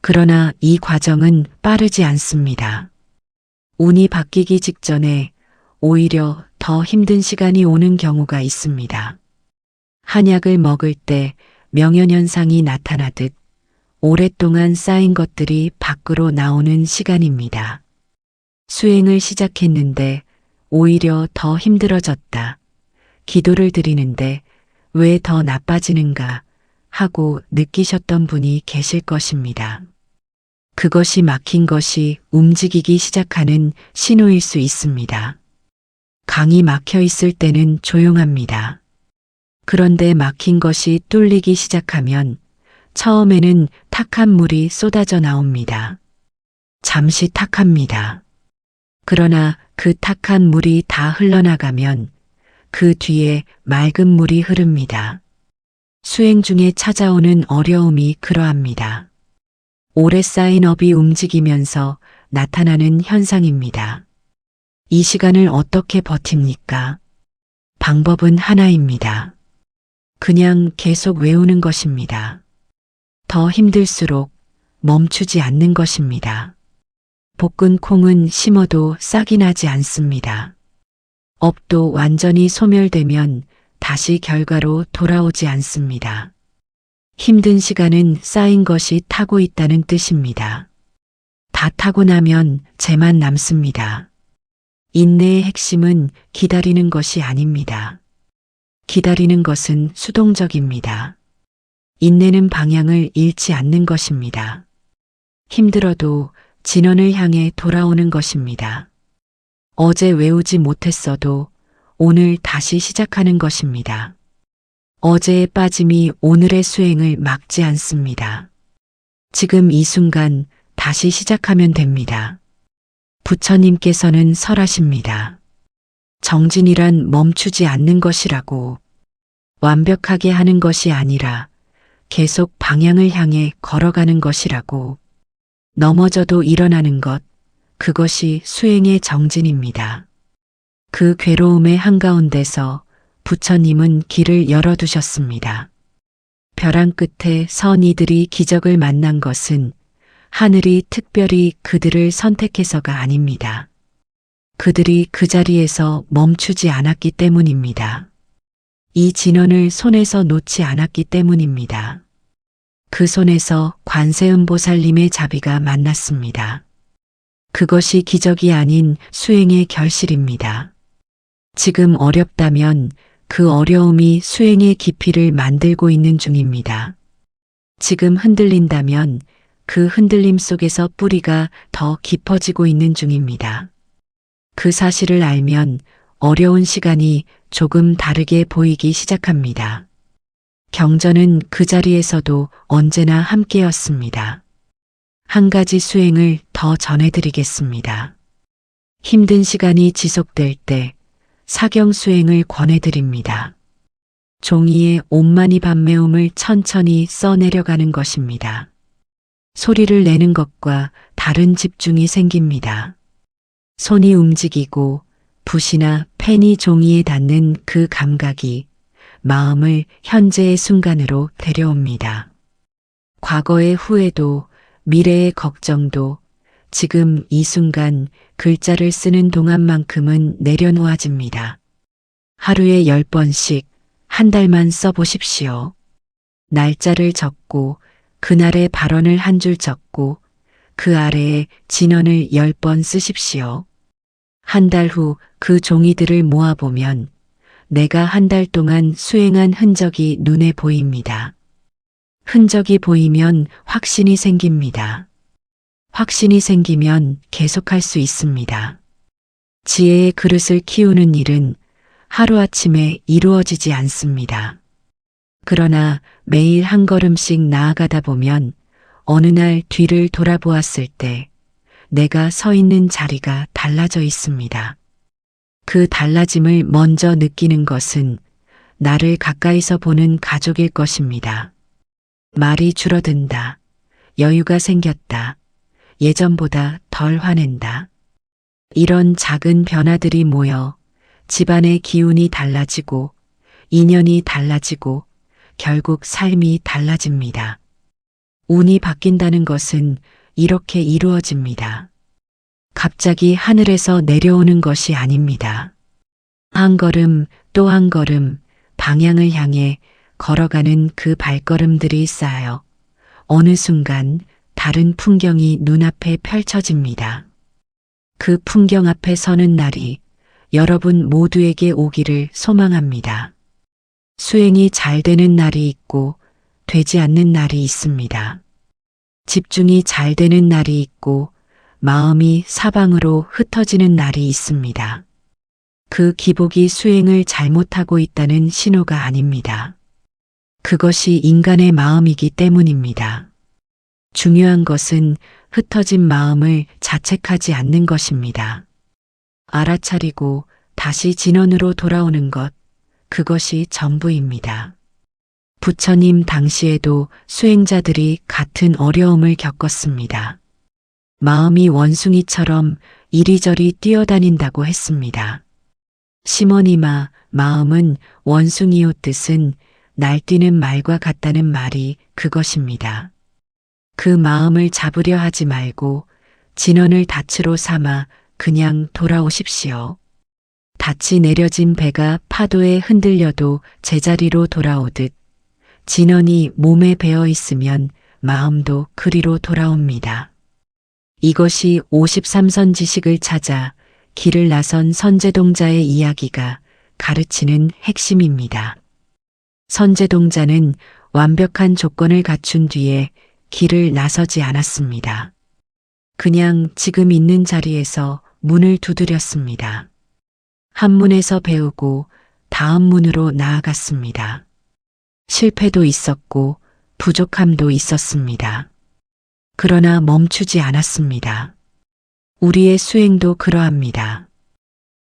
S1: 그러나 이 과정은 빠르지 않습니다. 운이 바뀌기 직전에 오히려 더 힘든 시간이 오는 경우가 있습니다. 한약을 먹을 때 명현현상이 나타나듯 오랫동안 쌓인 것들이 밖으로 나오는 시간입니다. 수행을 시작했는데 오히려 더 힘들어졌다. 기도를 드리는데 왜 더 나빠지는가 하고 느끼셨던 분이 계실 것입니다. 그것이 막힌 것이 움직이기 시작하는 신호일 수 있습니다. 강이 막혀 있을 때는 조용합니다. 그런데 막힌 것이 뚫리기 시작하면 처음에는 탁한 물이 쏟아져 나옵니다. 잠시 탁합니다. 그러나 그 탁한 물이 다 흘러나가면 그 뒤에 맑은 물이 흐릅니다. 수행 중에 찾아오는 어려움이 그러합니다. 오래 쌓인 업이 움직이면서 나타나는 현상입니다. 이 시간을 어떻게 버팁니까? 방법은 하나입니다. 그냥 계속 외우는 것입니다. 더 힘들수록 멈추지 않는 것입니다. 볶은 콩은 심어도 싹이 나지 않습니다. 업도 완전히 소멸되면 다시 결과로 돌아오지 않습니다. 힘든 시간은 쌓인 것이 타고 있다는 뜻입니다. 다 타고 나면 재만 남습니다. 인내의 핵심은 기다리는 것이 아닙니다. 기다리는 것은 수동적입니다. 인내는 방향을 잃지 않는 것입니다. 힘들어도 진원을 향해 돌아오는 것입니다. 어제 외우지 못했어도 오늘 다시 시작하는 것입니다. 어제의 빠짐이 오늘의 수행을 막지 않습니다. 지금 이 순간 다시 시작하면 됩니다. 부처님께서는 설하십니다. 정진이란 멈추지 않는 것이라고. 완벽하게 하는 것이 아니라 계속 방향을 향해 걸어가는 것이라고. 넘어져도 일어나는 것, 그것이 수행의 정진입니다. 그 괴로움의 한가운데서 부처님은 길을 열어두셨습니다. 벼랑 끝에 선 이들이 기적을 만난 것은 하늘이 특별히 그들을 선택해서가 아닙니다. 그들이 그 자리에서 멈추지 않았기 때문입니다. 이 진원을 손에서 놓지 않았기 때문입니다. 그 손에서 관세음보살님의 자비가 만났습니다. 그것이 기적이 아닌 수행의 결실입니다. 지금 어렵다면 그 어려움이 수행의 깊이를 만들고 있는 중입니다. 지금 흔들린다면 그 흔들림 속에서 뿌리가 더 깊어지고 있는 중입니다. 그 사실을 알면 어려운 시간이 조금 다르게 보이기 시작합니다. 경전은 그 자리에서도 언제나 함께였습니다. 한 가지 수행을 더 전해드리겠습니다. 힘든 시간이 지속될 때 사경 수행을 권해드립니다. 종이에 온만이 밤매움을 천천히 써내려가는 것입니다. 소리를 내는 것과 다른 집중이 생깁니다. 손이 움직이고 붓이나 펜이 종이에 닿는 그 감각이 마음을 현재의 순간으로 데려옵니다. 과거의 후회도 미래의 걱정도 지금 이 순간 글자를 쓰는 동안만큼은 내려놓아집니다. 하루에 10번씩 한 달만 써보십시오. 날짜를 적고 그날의 발언을 한 줄 적고 그 아래에 진언을 10번 쓰십시오. 한 달 후 그 종이들을 모아보면 내가 한 달 동안 수행한 흔적이 눈에 보입니다. 흔적이 보이면 확신이 생깁니다. 확신이 생기면 계속할 수 있습니다. 지혜의 그릇을 키우는 일은 하루아침에 이루어지지 않습니다. 그러나 매일 한 걸음씩 나아가다 보면 어느 날 뒤를 돌아보았을 때 내가 서 있는 자리가 달라져 있습니다. 그 달라짐을 먼저 느끼는 것은 나를 가까이서 보는 가족일 것입니다. 말이 줄어든다. 여유가 생겼다. 예전보다 덜 화낸다. 이런 작은 변화들이 모여 집안의 기운이 달라지고 인연이 달라지고 결국 삶이 달라집니다. 운이 바뀐다는 것은 이렇게 이루어집니다. 갑자기 하늘에서 내려오는 것이 아닙니다. 한 걸음 또 한 걸음 방향을 향해 걸어가는 그 발걸음들이 쌓여 어느 순간 다른 풍경이 눈앞에 펼쳐집니다. 그 풍경 앞에 서는 날이 여러분 모두에게 오기를 소망합니다. 수행이 잘 되는 날이 있고 되지 않는 날이 있습니다. 집중이 잘 되는 날이 있고 마음이 사방으로 흩어지는 날이 있습니다. 그 기복이 수행을 잘못하고 있다는 신호가 아닙니다. 그것이 인간의 마음이기 때문입니다. 중요한 것은 흩어진 마음을 자책하지 않는 것입니다. 알아차리고 다시 진원으로 돌아오는 것, 그것이 전부입니다. 부처님 당시에도 수행자들이 같은 어려움을 겪었습니다. 마음이 원숭이처럼 이리저리 뛰어다닌다고 했습니다. 시머니마 마음은 원숭이요 뜻은 날뛰는 말과 같다는 말이 그것입니다. 그 마음을 잡으려 하지 말고 진원을 닻으로 삼아 그냥 돌아오십시오. 닻이 내려진 배가 파도에 흔들려도 제자리로 돌아오듯 진원이 몸에 배어 있으면 마음도 그리로 돌아옵니다. 이것이 53선 지식을 찾아 길을 나선 선제동자의 이야기가 가르치는 핵심입니다. 선제동자는 완벽한 조건을 갖춘 뒤에 길을 나서지 않았습니다. 그냥 지금 있는 자리에서 문을 두드렸습니다. 한 문에서 배우고 다음 문으로 나아갔습니다. 실패도 있었고 부족함도 있었습니다. 그러나 멈추지 않았습니다. 우리의 수행도 그러합니다.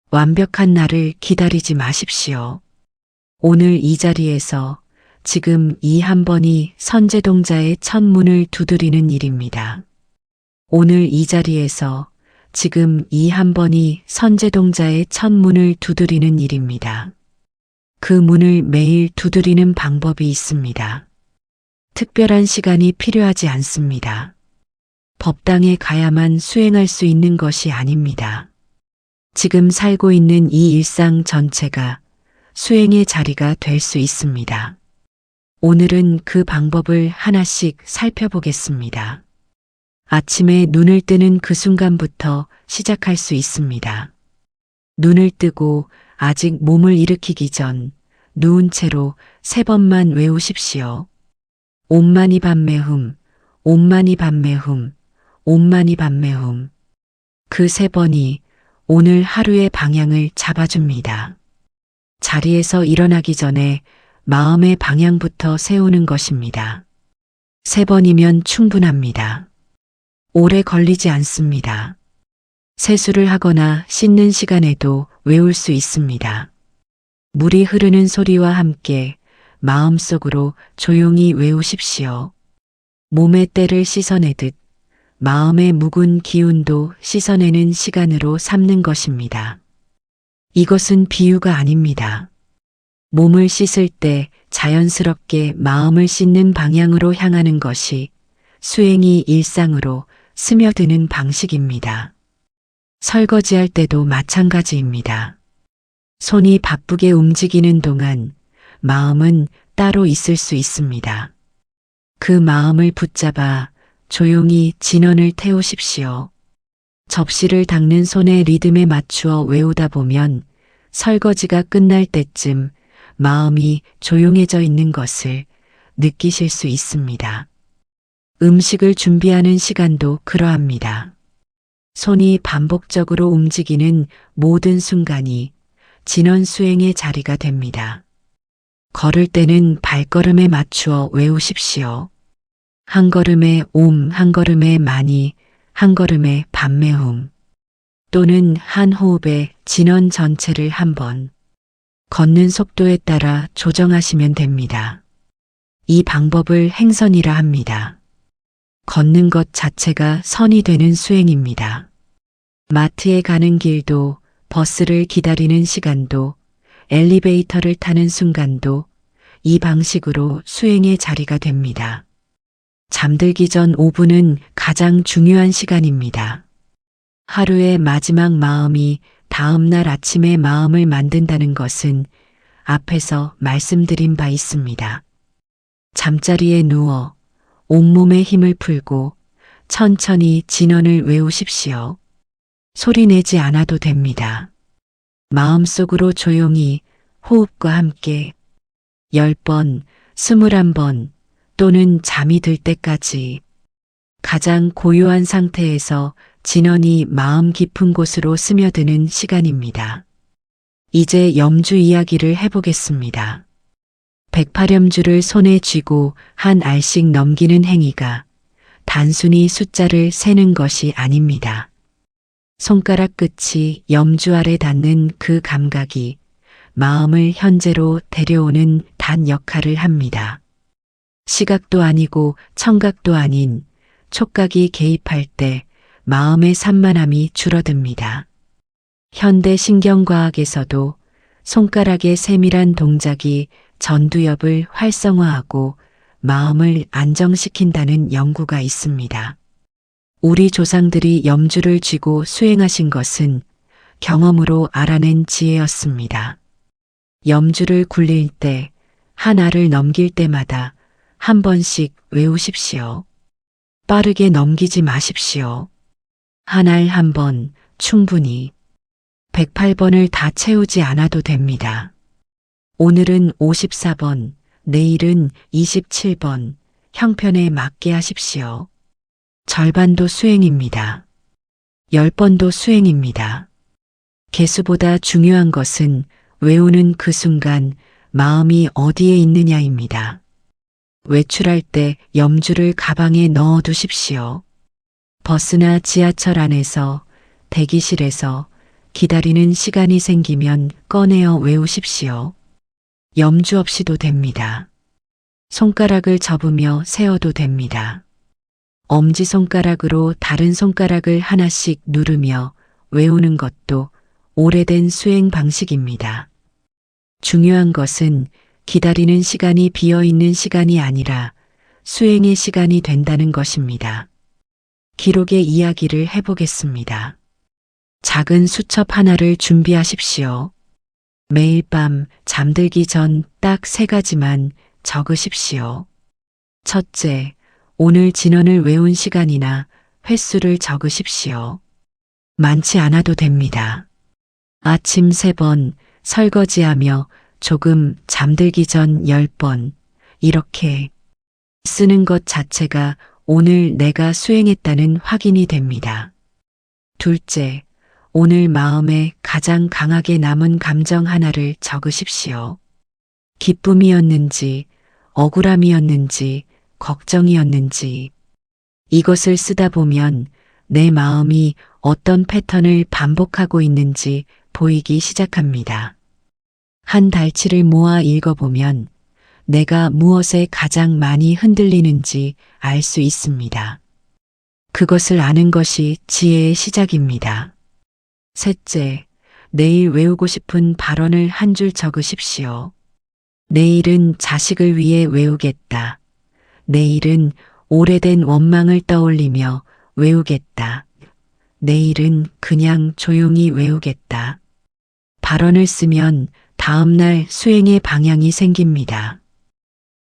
S1: 완벽한 날을 기다리지 마십시오. 오늘 이 자리에서 지금 이 한 번이 선제동자의 첫 문을 두드리는 일입니다. 오늘 이 자리에서 지금 이 한 번이 선제동자의 첫 문을 두드리는 일입니다. 그 문을 매일 두드리는 방법이 있습니다. 특별한 시간이 필요하지 않습니다. 법당에 가야만 수행할 수 있는 것이 아닙니다. 지금 살고 있는 이 일상 전체가 수행의 자리가 될 수 있습니다. 오늘은 그 방법을 하나씩 살펴보겠습니다. 아침에 눈을 뜨는 그 순간부터 시작할 수 있습니다. 눈을 뜨고 아직 몸을 일으키기 전 누운 채로 3번만 외우십시오. 옴마니 밤매훔, 옴마니 밤매훔, 옴마니 밤매훔. 그 3번이 오늘 하루의 방향을 잡아줍니다. 자리에서 일어나기 전에 마음의 방향부터 세우는 것입니다. 3번이면 충분합니다. 오래 걸리지 않습니다. 세수를 하거나 씻는 시간에도 외울 수 있습니다. 물이 흐르는 소리와 함께 마음속으로 조용히 외우십시오. 몸의 때를 씻어내듯 마음의 묵은 기운도 씻어내는 시간으로 삼는 것입니다. 이것은 비유가 아닙니다. 몸을 씻을 때 자연스럽게 마음을 씻는 방향으로 향하는 것이 수행이 일상으로 스며드는 방식입니다. 설거지할 때도 마찬가지입니다. 손이 바쁘게 움직이는 동안 마음은 따로 있을 수 있습니다. 그 마음을 붙잡아 조용히 진원을 태우십시오. 접시를 닦는 손의 리듬에 맞추어 외우다 보면 설거지가 끝날 때쯤 마음이 조용해져 있는 것을 느끼실 수 있습니다. 음식을 준비하는 시간도 그러합니다. 손이 반복적으로 움직이는 모든 순간이 진원 수행의 자리가 됩니다. 걸을 때는 발걸음에 맞추어 외우십시오. 한 걸음에 옴, 한 걸음에 마니, 한 걸음에 밤매움. 또는 한 호흡에 진원 전체를 한번 걷는 속도에 따라 조정하시면 됩니다. 이 방법을 행선이라 합니다. 걷는 것 자체가 선이 되는 수행입니다. 마트에 가는 길도, 버스를 기다리는 시간도, 엘리베이터를 타는 순간도 이 방식으로 수행의 자리가 됩니다. 잠들기 전 5분은 가장 중요한 시간입니다. 하루의 마지막 마음이 다음날 아침의 마음을 만든다는 것은 앞에서 말씀드린 바 있습니다. 잠자리에 누워 온몸에 힘을 풀고 천천히 진언을 외우십시오. 소리내지 않아도 됩니다. 마음속으로 조용히 호흡과 함께 10번, 21번 또는 잠이 들 때까지 가장 고요한 상태에서 진언이 마음 깊은 곳으로 스며드는 시간입니다. 이제 염주 이야기를 해보겠습니다. 108염주를 손에 쥐고 한 알씩 넘기는 행위가 단순히 숫자를 세는 것이 아닙니다. 손가락 끝이 염주 아래 닿는 그 감각이 마음을 현재로 데려오는 단 역할을 합니다. 시각도 아니고 청각도 아닌 촉각이 개입할 때 마음의 산만함이 줄어듭니다. 현대 신경과학에서도 손가락의 세밀한 동작이 전두엽을 활성화하고 마음을 안정시킨다는 연구가 있습니다. 우리 조상들이 염주를 쥐고 수행하신 것은 경험으로 알아낸 지혜였습니다. 염주를 굴릴 때, 한 알을 넘길 때마다 한 번씩 외우십시오. 빠르게 넘기지 마십시오. 한 알 한 번 충분히 108번을 다 채우지 않아도 됩니다. 오늘은 54번, 내일은 27번, 형편에 맞게 하십시오. 절반도 수행입니다. 10번도 수행입니다. 개수보다 중요한 것은 외우는 그 순간 마음이 어디에 있느냐입니다. 외출할 때 염주를 가방에 넣어 두십시오. 버스나 지하철 안에서, 대기실에서 기다리는 시간이 생기면 꺼내어 외우십시오. 염주 없이도 됩니다. 손가락을 접으며 세어도 됩니다. 엄지손가락으로 다른 손가락을 하나씩 누르며 외우는 것도 오래된 수행 방식입니다. 중요한 것은 기다리는 시간이 비어있는 시간이 아니라 수행의 시간이 된다는 것입니다. 기록의 이야기를 해보겠습니다. 작은 수첩 하나를 준비하십시오. 매일 밤 잠들기 전 딱 3가지만 적으십시오. 첫째, 오늘 진언을 외운 시간이나 횟수를 적으십시오. 많지 않아도 됩니다. 아침 3번, 설거지하며 조금 잠들기 전 10번, 이렇게 쓰는 것 자체가 오늘 내가 수행했다는 확인이 됩니다. 둘째, 오늘 마음에 가장 강하게 남은 감정 하나를 적으십시오. 기쁨이었는지, 억울함이었는지, 걱정이었는지. 이것을 쓰다 보면 내 마음이 어떤 패턴을 반복하고 있는지 보이기 시작합니다. 한 달치를 모아 읽어보면 내가 무엇에 가장 많이 흔들리는지 알 수 있습니다. 그것을 아는 것이 지혜의 시작입니다. 셋째, 내일 외우고 싶은 발언을 한 줄 적으십시오. 내일은 자식을 위해 외우겠다. 내일은 오래된 원망을 떠올리며 외우겠다. 내일은 그냥 조용히 외우겠다. 발언을 쓰면 다음날 수행의 방향이 생깁니다.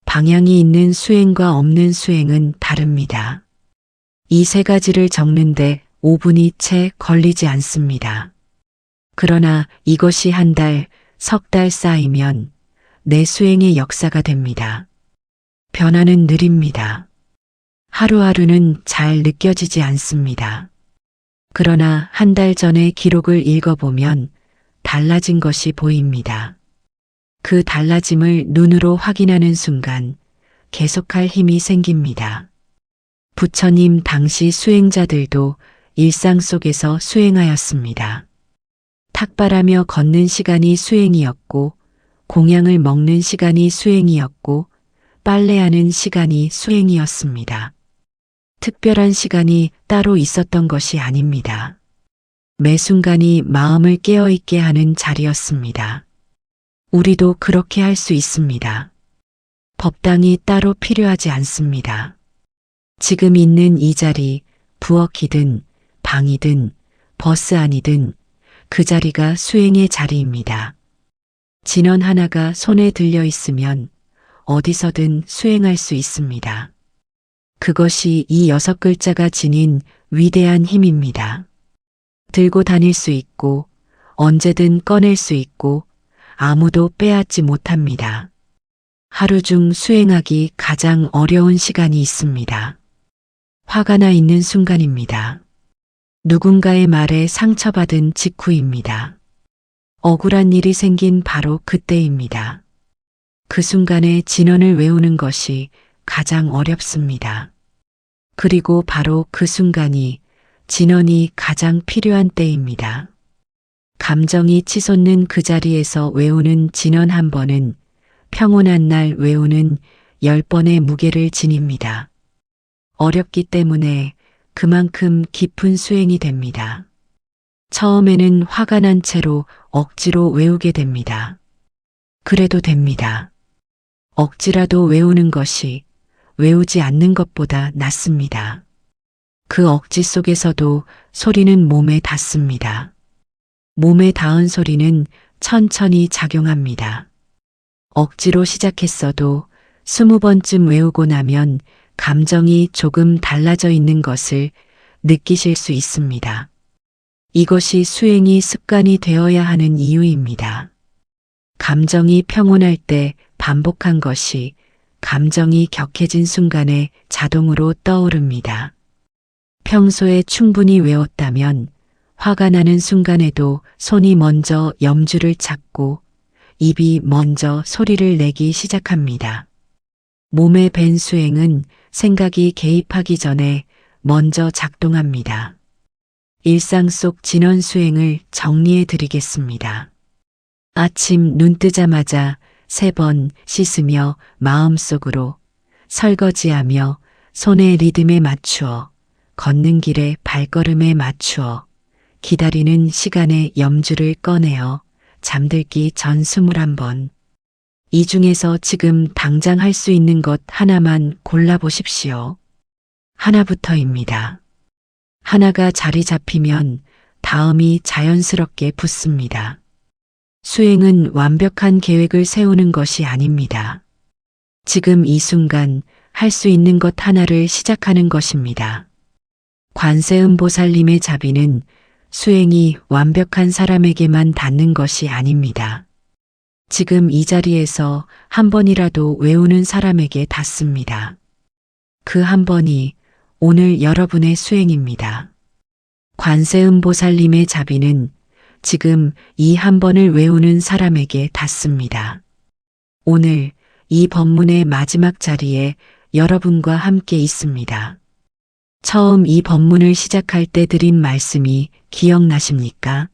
S1: 방향이 있는 수행과 없는 수행은 다릅니다. 이 3가지를 적는데 5분이 채 걸리지 않습니다. 그러나 이것이 한 달, 석 달 쌓이면 내 수행의 역사가 됩니다. 변화는 느립니다. 하루하루는 잘 느껴지지 않습니다. 그러나 한 달 전의 기록을 읽어보면 달라진 것이 보입니다. 그 달라짐을 눈으로 확인하는 순간 계속할 힘이 생깁니다. 부처님 당시 수행자들도 일상 속에서 수행하였습니다. 탁발하며 걷는 시간이 수행이었고, 공양을 먹는 시간이 수행이었고, 빨래하는 시간이 수행이었습니다. 특별한 시간이 따로 있었던 것이 아닙니다. 매 순간이 마음을 깨어있게 하는 자리였습니다. 우리도 그렇게 할 수 있습니다. 법당이 따로 필요하지 않습니다. 지금 있는 이 자리, 부엌이든 방이든 버스 안이든 그 자리가 수행의 자리입니다. 진원 하나가 손에 들려 있으면 어디서든 수행할 수 있습니다. 그것이 이 6글자가 지닌 위대한 힘입니다. 들고 다닐 수 있고 언제든 꺼낼 수 있고 아무도 빼앗지 못합니다. 하루 중 수행하기 가장 어려운 시간이 있습니다. 화가 나 있는 순간입니다. 누군가의 말에 상처받은 직후입니다. 억울한 일이 생긴 바로 그때입니다. 그 순간에 진언을 외우는 것이 가장 어렵습니다. 그리고 바로 그 순간이 진언이 가장 필요한 때입니다. 감정이 치솟는 그 자리에서 외우는 진언 한 번은 평온한 날 외우는 10번의 무게를 지닙니다. 어렵기 때문에 그만큼 깊은 수행이 됩니다. 처음에는 화가 난 채로 억지로 외우게 됩니다. 그래도 됩니다. 억지라도 외우는 것이 외우지 않는 것보다 낫습니다. 그 억지 속에서도 소리는 몸에 닿습니다. 몸에 닿은 소리는 천천히 작용합니다. 억지로 시작했어도 20번쯤 외우고 나면 감정이 조금 달라져 있는 것을 느끼실 수 있습니다. 이것이 수행이 습관이 되어야 하는 이유입니다. 감정이 평온할 때 반복한 것이 감정이 격해진 순간에 자동으로 떠오릅니다. 평소에 충분히 외웠다면 화가 나는 순간에도 손이 먼저 염주를 찾고 입이 먼저 소리를 내기 시작합니다. 몸의 밴 수행은 생각이 개입하기 전에 먼저 작동합니다. 일상 속 진원 수행을 정리해 드리겠습니다. 아침 눈 뜨자마자 3번 씻으며 마음속으로 설거지하며 손의 리듬에 맞추어 걷는 길에 발걸음에 맞추어 기다리는 시간에 염주를 꺼내어 잠들기 전 21번. 이 중에서 지금 당장 할 수 있는 것 하나만 골라보십시오. 하나부터입니다. 하나가 자리 잡히면 다음이 자연스럽게 붙습니다. 수행은 완벽한 계획을 세우는 것이 아닙니다. 지금 이 순간 할 수 있는 것 하나를 시작하는 것입니다. 관세음보살님의 자비는 수행이 완벽한 사람에게만 닿는 것이 아닙니다. 지금 이 자리에서 한 번이라도 외우는 사람에게 닿습니다. 그 한 번이 오늘 여러분의 수행입니다. 관세음보살님의 자비는 지금 이 한 번을 외우는 사람에게 닿습니다. 오늘 이 법문의 마지막 자리에 여러분과 함께 있습니다. 처음 이 법문을 시작할 때 드린 말씀이 기억나십니까?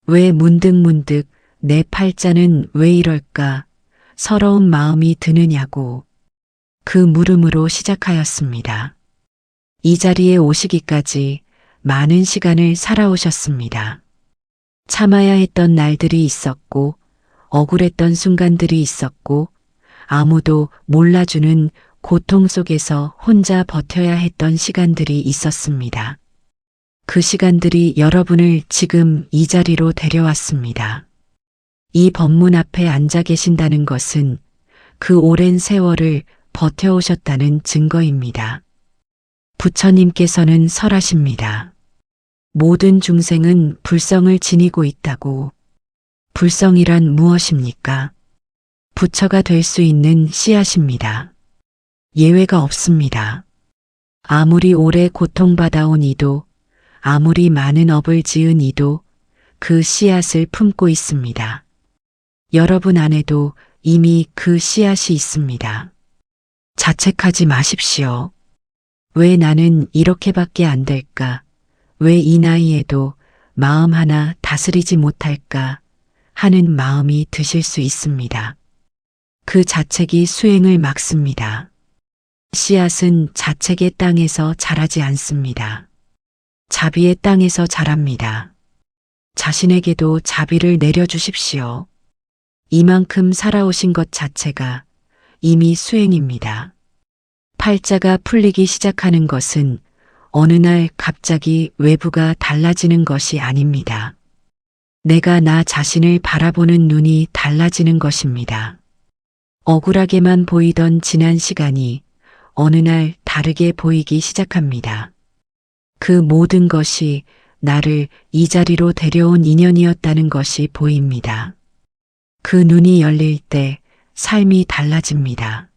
S1: 왜 문득문득 내 팔자는 왜 이럴까 서러운 마음이 드느냐고 그 물음으로 시작하였습니다. 이 자리에 오시기까지 많은 시간을 살아오셨습니다. 참아야 했던 날들이 있었고 억울했던 순간들이 있었고 아무도 몰라주는 고통 속에서 혼자 버텨야 했던 시간들이 있었습니다. 그 시간들이 여러분을 지금 이 자리로 데려왔습니다. 이 법문 앞에 앉아 계신다는 것은 그 오랜 세월을 버텨오셨다는 증거입니다. 부처님께서는 설하십니다. 모든 중생은 불성을 지니고 있다고. 불성이란 무엇입니까? 부처가 될 수 있는 씨앗입니다. 예외가 없습니다. 아무리 오래 고통받아온 이도, 아무리 많은 업을 지은 이도 그 씨앗을 품고 있습니다. 여러분 안에도 이미 그 씨앗이 있습니다. 자책하지 마십시오. 왜 나는 이렇게밖에 안 될까? 왜 이 나이에도 마음 하나 다스리지 못할까 하는 마음이 드실 수 있습니다. 그 자책이 수행을 막습니다. 씨앗은 자책의 땅에서 자라지 않습니다. 자비의 땅에서 자랍니다. 자신에게도 자비를 내려주십시오. 이만큼 살아오신 것 자체가 이미 수행입니다. 팔자가 풀리기 시작하는 것은 어느 날 갑자기 외부가 달라지는 것이 아닙니다. 내가 나 자신을 바라보는 눈이 달라지는 것입니다. 억울하게만 보이던 지난 시간이 어느 날 다르게 보이기 시작합니다. 그 모든 것이 나를 이 자리로 데려온 인연이었다는 것이 보입니다. 그 눈이 열릴 때 삶이 달라집니다.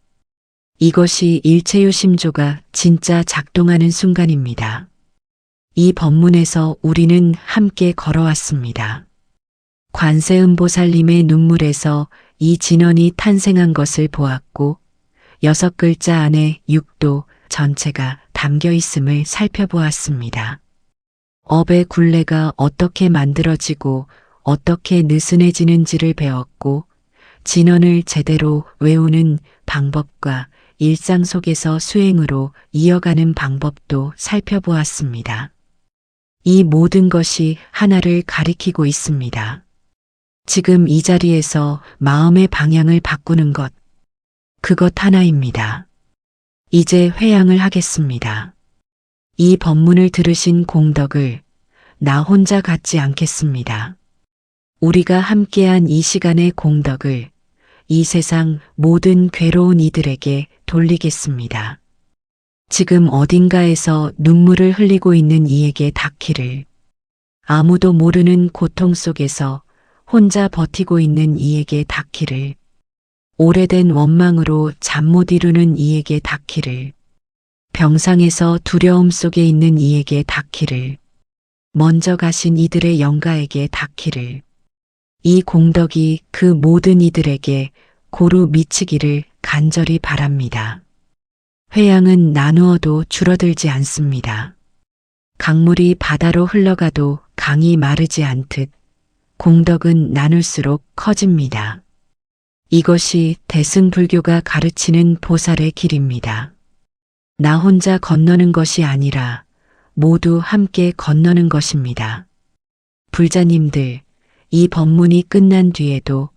S1: 이것이 일체요심조가 진짜 작동하는 순간입니다. 이 법문에서 우리는 함께 걸어왔습니다. 관세음보살님의 눈물에서 이 진언이 탄생한 것을 보았고 6글자 안에 육도 전체가 담겨 있음을 살펴보았습니다. 업의 굴레가 어떻게 만들어지고 어떻게 느슨해지는지를 배웠고 진언을 제대로 외우는 방법과 일상 속에서 수행으로 이어가는 방법도 살펴보았습니다. 이 모든 것이 하나를 가리키고 있습니다. 지금 이 자리에서 마음의 방향을 바꾸는 것, 그것 하나입니다. 이제 회향을 하겠습니다. 이 법문을 들으신 공덕을 나 혼자 갖지 않겠습니다. 우리가 함께한 이 시간의 공덕을 이 세상 모든 괴로운 이들에게 돌리겠습니다. 지금 어딘가에서 눈물을 흘리고 있는 이에게 닿기를, 아무도 모르는 고통 속에서 혼자 버티고 있는 이에게 닿기를, 오래된 원망으로 잠 못 이루는 이에게 닿기를, 병상에서 두려움 속에 있는 이에게 닿기를, 먼저 가신 이들의 영가에게 닿기를, 이 공덕이 그 모든 이들에게 고루 미치기를 간절히 바랍니다. 회양은 나누어도 줄어들지 않습니다. 강물이 바다로 흘러가도 강이 마르지 않듯 공덕은 나눌수록 커집니다. 이것이 대승불교가 가르치는 보살의 길입니다. 나 혼자 건너는 것이 아니라 모두 함께 건너는 것입니다. 불자님들, 이 법문이 끝난 뒤에도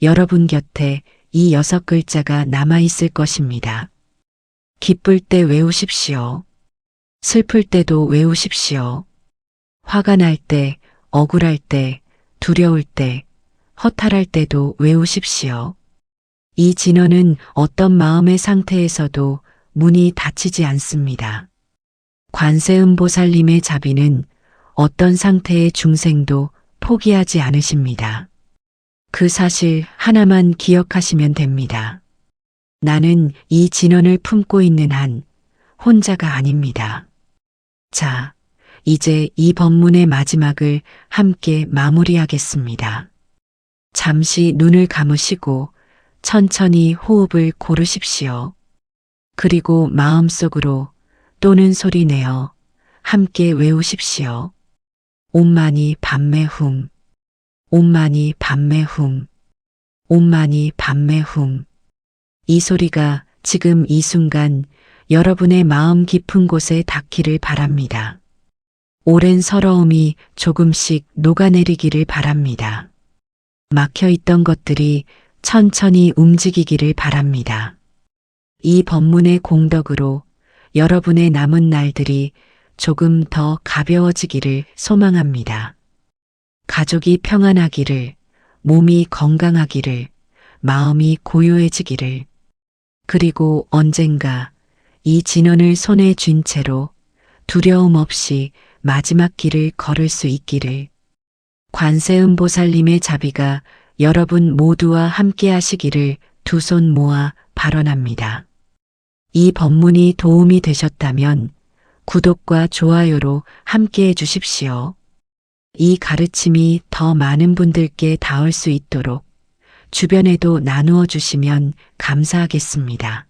S1: 여러분 곁에 이 6글자가 남아있을 것입니다. 기쁠 때 외우십시오. 슬플 때도 외우십시오. 화가 날 때, 억울할 때, 두려울 때, 허탈할 때도 외우십시오. 이 진언은 어떤 마음의 상태에서도 문이 닫히지 않습니다. 관세음보살님의 자비는 어떤 상태의 중생도 포기하지 않으십니다. 그 사실 하나만 기억하시면 됩니다. 나는 이 진언을 품고 있는 한 혼자가 아닙니다. 자, 이제 이 법문의 마지막을 함께 마무리하겠습니다. 잠시 눈을 감으시고 천천히 호흡을 고르십시오. 그리고 마음속으로 또는 소리 내어 함께 외우십시오. 옴마니 밤매훔, 옴마니 밤매훔, 옴마니 밤매훔. 이 소리가 지금 이 순간 여러분의 마음 깊은 곳에 닿기를 바랍니다. 오랜 서러움이 조금씩 녹아내리기를 바랍니다. 막혀있던 것들이 천천히 움직이기를 바랍니다. 이 법문의 공덕으로 여러분의 남은 날들이 조금 더 가벼워지기를 소망합니다. 가족이 평안하기를, 몸이 건강하기를, 마음이 고요해지기를, 그리고 언젠가 이 진언을 손에 쥔 채로 두려움 없이 마지막 길을 걸을 수 있기를, 관세음보살님의 자비가 여러분 모두와 함께 하시기를 두 손 모아 발언합니다. 이 법문이 도움이 되셨다면 구독과 좋아요로 함께 해주십시오. 이 가르침이 더 많은 분들께 닿을 수 있도록 주변에도 나누어 주시면 감사하겠습니다.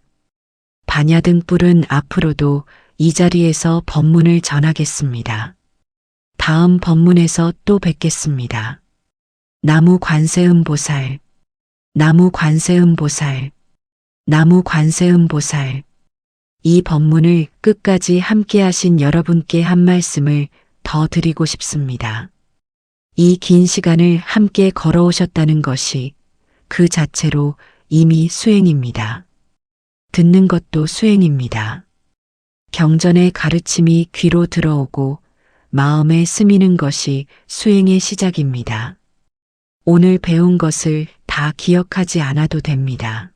S1: 반야등불은 앞으로도 이 자리에서 법문을 전하겠습니다. 다음 법문에서 또 뵙겠습니다. 나무 관세음보살, 나무 관세음보살, 나무 관세음보살. 이 법문을 끝까지 함께 하신 여러분께 한 말씀을 더 드리고 싶습니다. 이 긴 시간을 함께 걸어오셨다는 것이 그 자체로 이미 수행입니다. 듣는 것도 수행입니다. 경전의 가르침이 귀로 들어오고 마음에 스미는 것이 수행의 시작입니다. 오늘 배운 것을 다 기억하지 않아도 됩니다.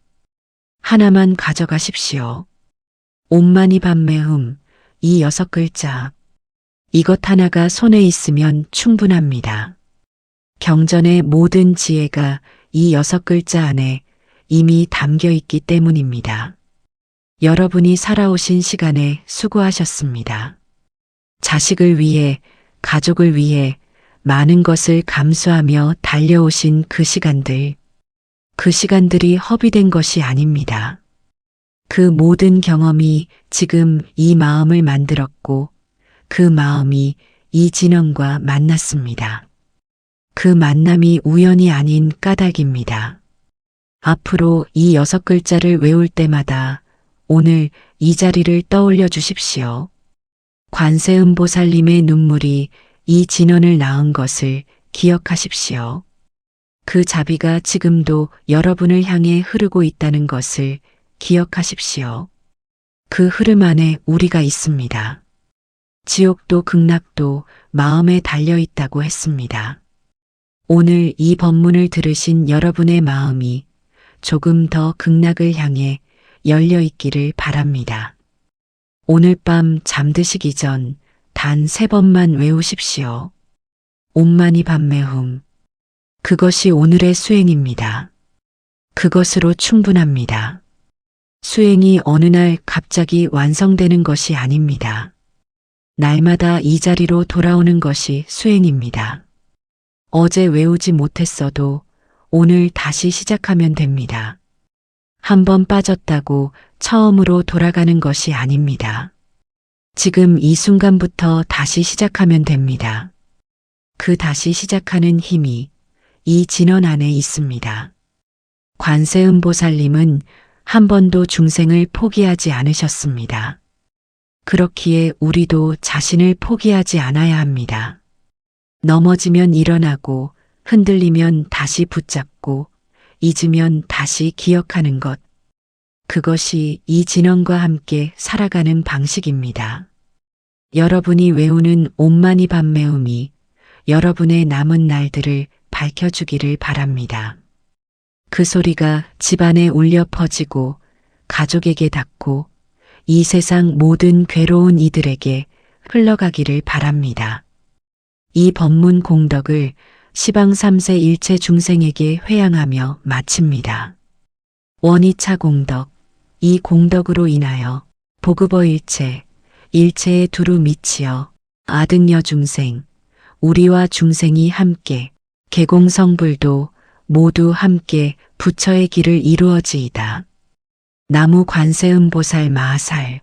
S1: 하나만 가져가십시오. 옴마니밤메흠, 이 6글자. 이것 하나가 손에 있으면 충분합니다. 경전의 모든 지혜가 이 6글자 안에 이미 담겨 있기 때문입니다. 여러분이 살아오신 시간에 수고하셨습니다. 자식을 위해, 가족을 위해 많은 것을 감수하며 달려오신 그 시간들이 허비된 것이 아닙니다. 그 모든 경험이 지금 이 마음을 만들었고 그 마음이 이 진원과 만났습니다. 그 만남이 우연이 아닌 까닭입니다. 앞으로 이 6글자를 외울 때마다 오늘 이 자리를 떠올려 주십시오. 관세음보살님의 눈물이 이 진원을 낳은 것을 기억하십시오. 그 자비가 지금도 여러분을 향해 흐르고 있다는 것을 기억하십시오. 그 흐름 안에 우리가 있습니다. 지옥도 극락도 마음에 달려 있다고 했습니다. 오늘 이 법문을 들으신 여러분의 마음이 조금 더 극락을 향해 열려 있기를 바랍니다. 오늘 밤 잠드시기 전 단 3번만 외우십시오. 옴마니밤메흠. 그것이 오늘의 수행입니다. 그것으로 충분합니다. 수행이 어느 날 갑자기 완성되는 것이 아닙니다. 날마다 이 자리로 돌아오는 것이 수행입니다. 어제 외우지 못했어도 오늘 다시 시작하면 됩니다. 한번 빠졌다고 처음으로 돌아가는 것이 아닙니다. 지금 이 순간부터 다시 시작하면 됩니다. 그 다시 시작하는 힘이 이 진원 안에 있습니다. 관세음보살님은 한 번도 중생을 포기하지 않으셨습니다. 그렇기에 우리도 자신을 포기하지 않아야 합니다. 넘어지면 일어나고 흔들리면 다시 붙잡고 잊으면 다시 기억하는 것. 그것이 이 진원과 함께 살아가는 방식입니다. 여러분이 외우는 옴마니밤메움이 여러분의 남은 날들을 밝혀주기를 바랍니다. 그 소리가 집안에 울려 퍼지고 가족에게 닿고 이 세상 모든 괴로운 이들에게 흘러가기를 바랍니다. 이 법문 공덕을 시방 3세 일체 중생에게 회양하며 마칩니다. 원이차 공덕, 이 공덕으로 인하여 보급어 일체의 두루 미치어 아등여 중생, 우리와 중생이 함께 계공성불도 모두 함께 부처의 길을 이루어지이다. 나무 관세음보살 마살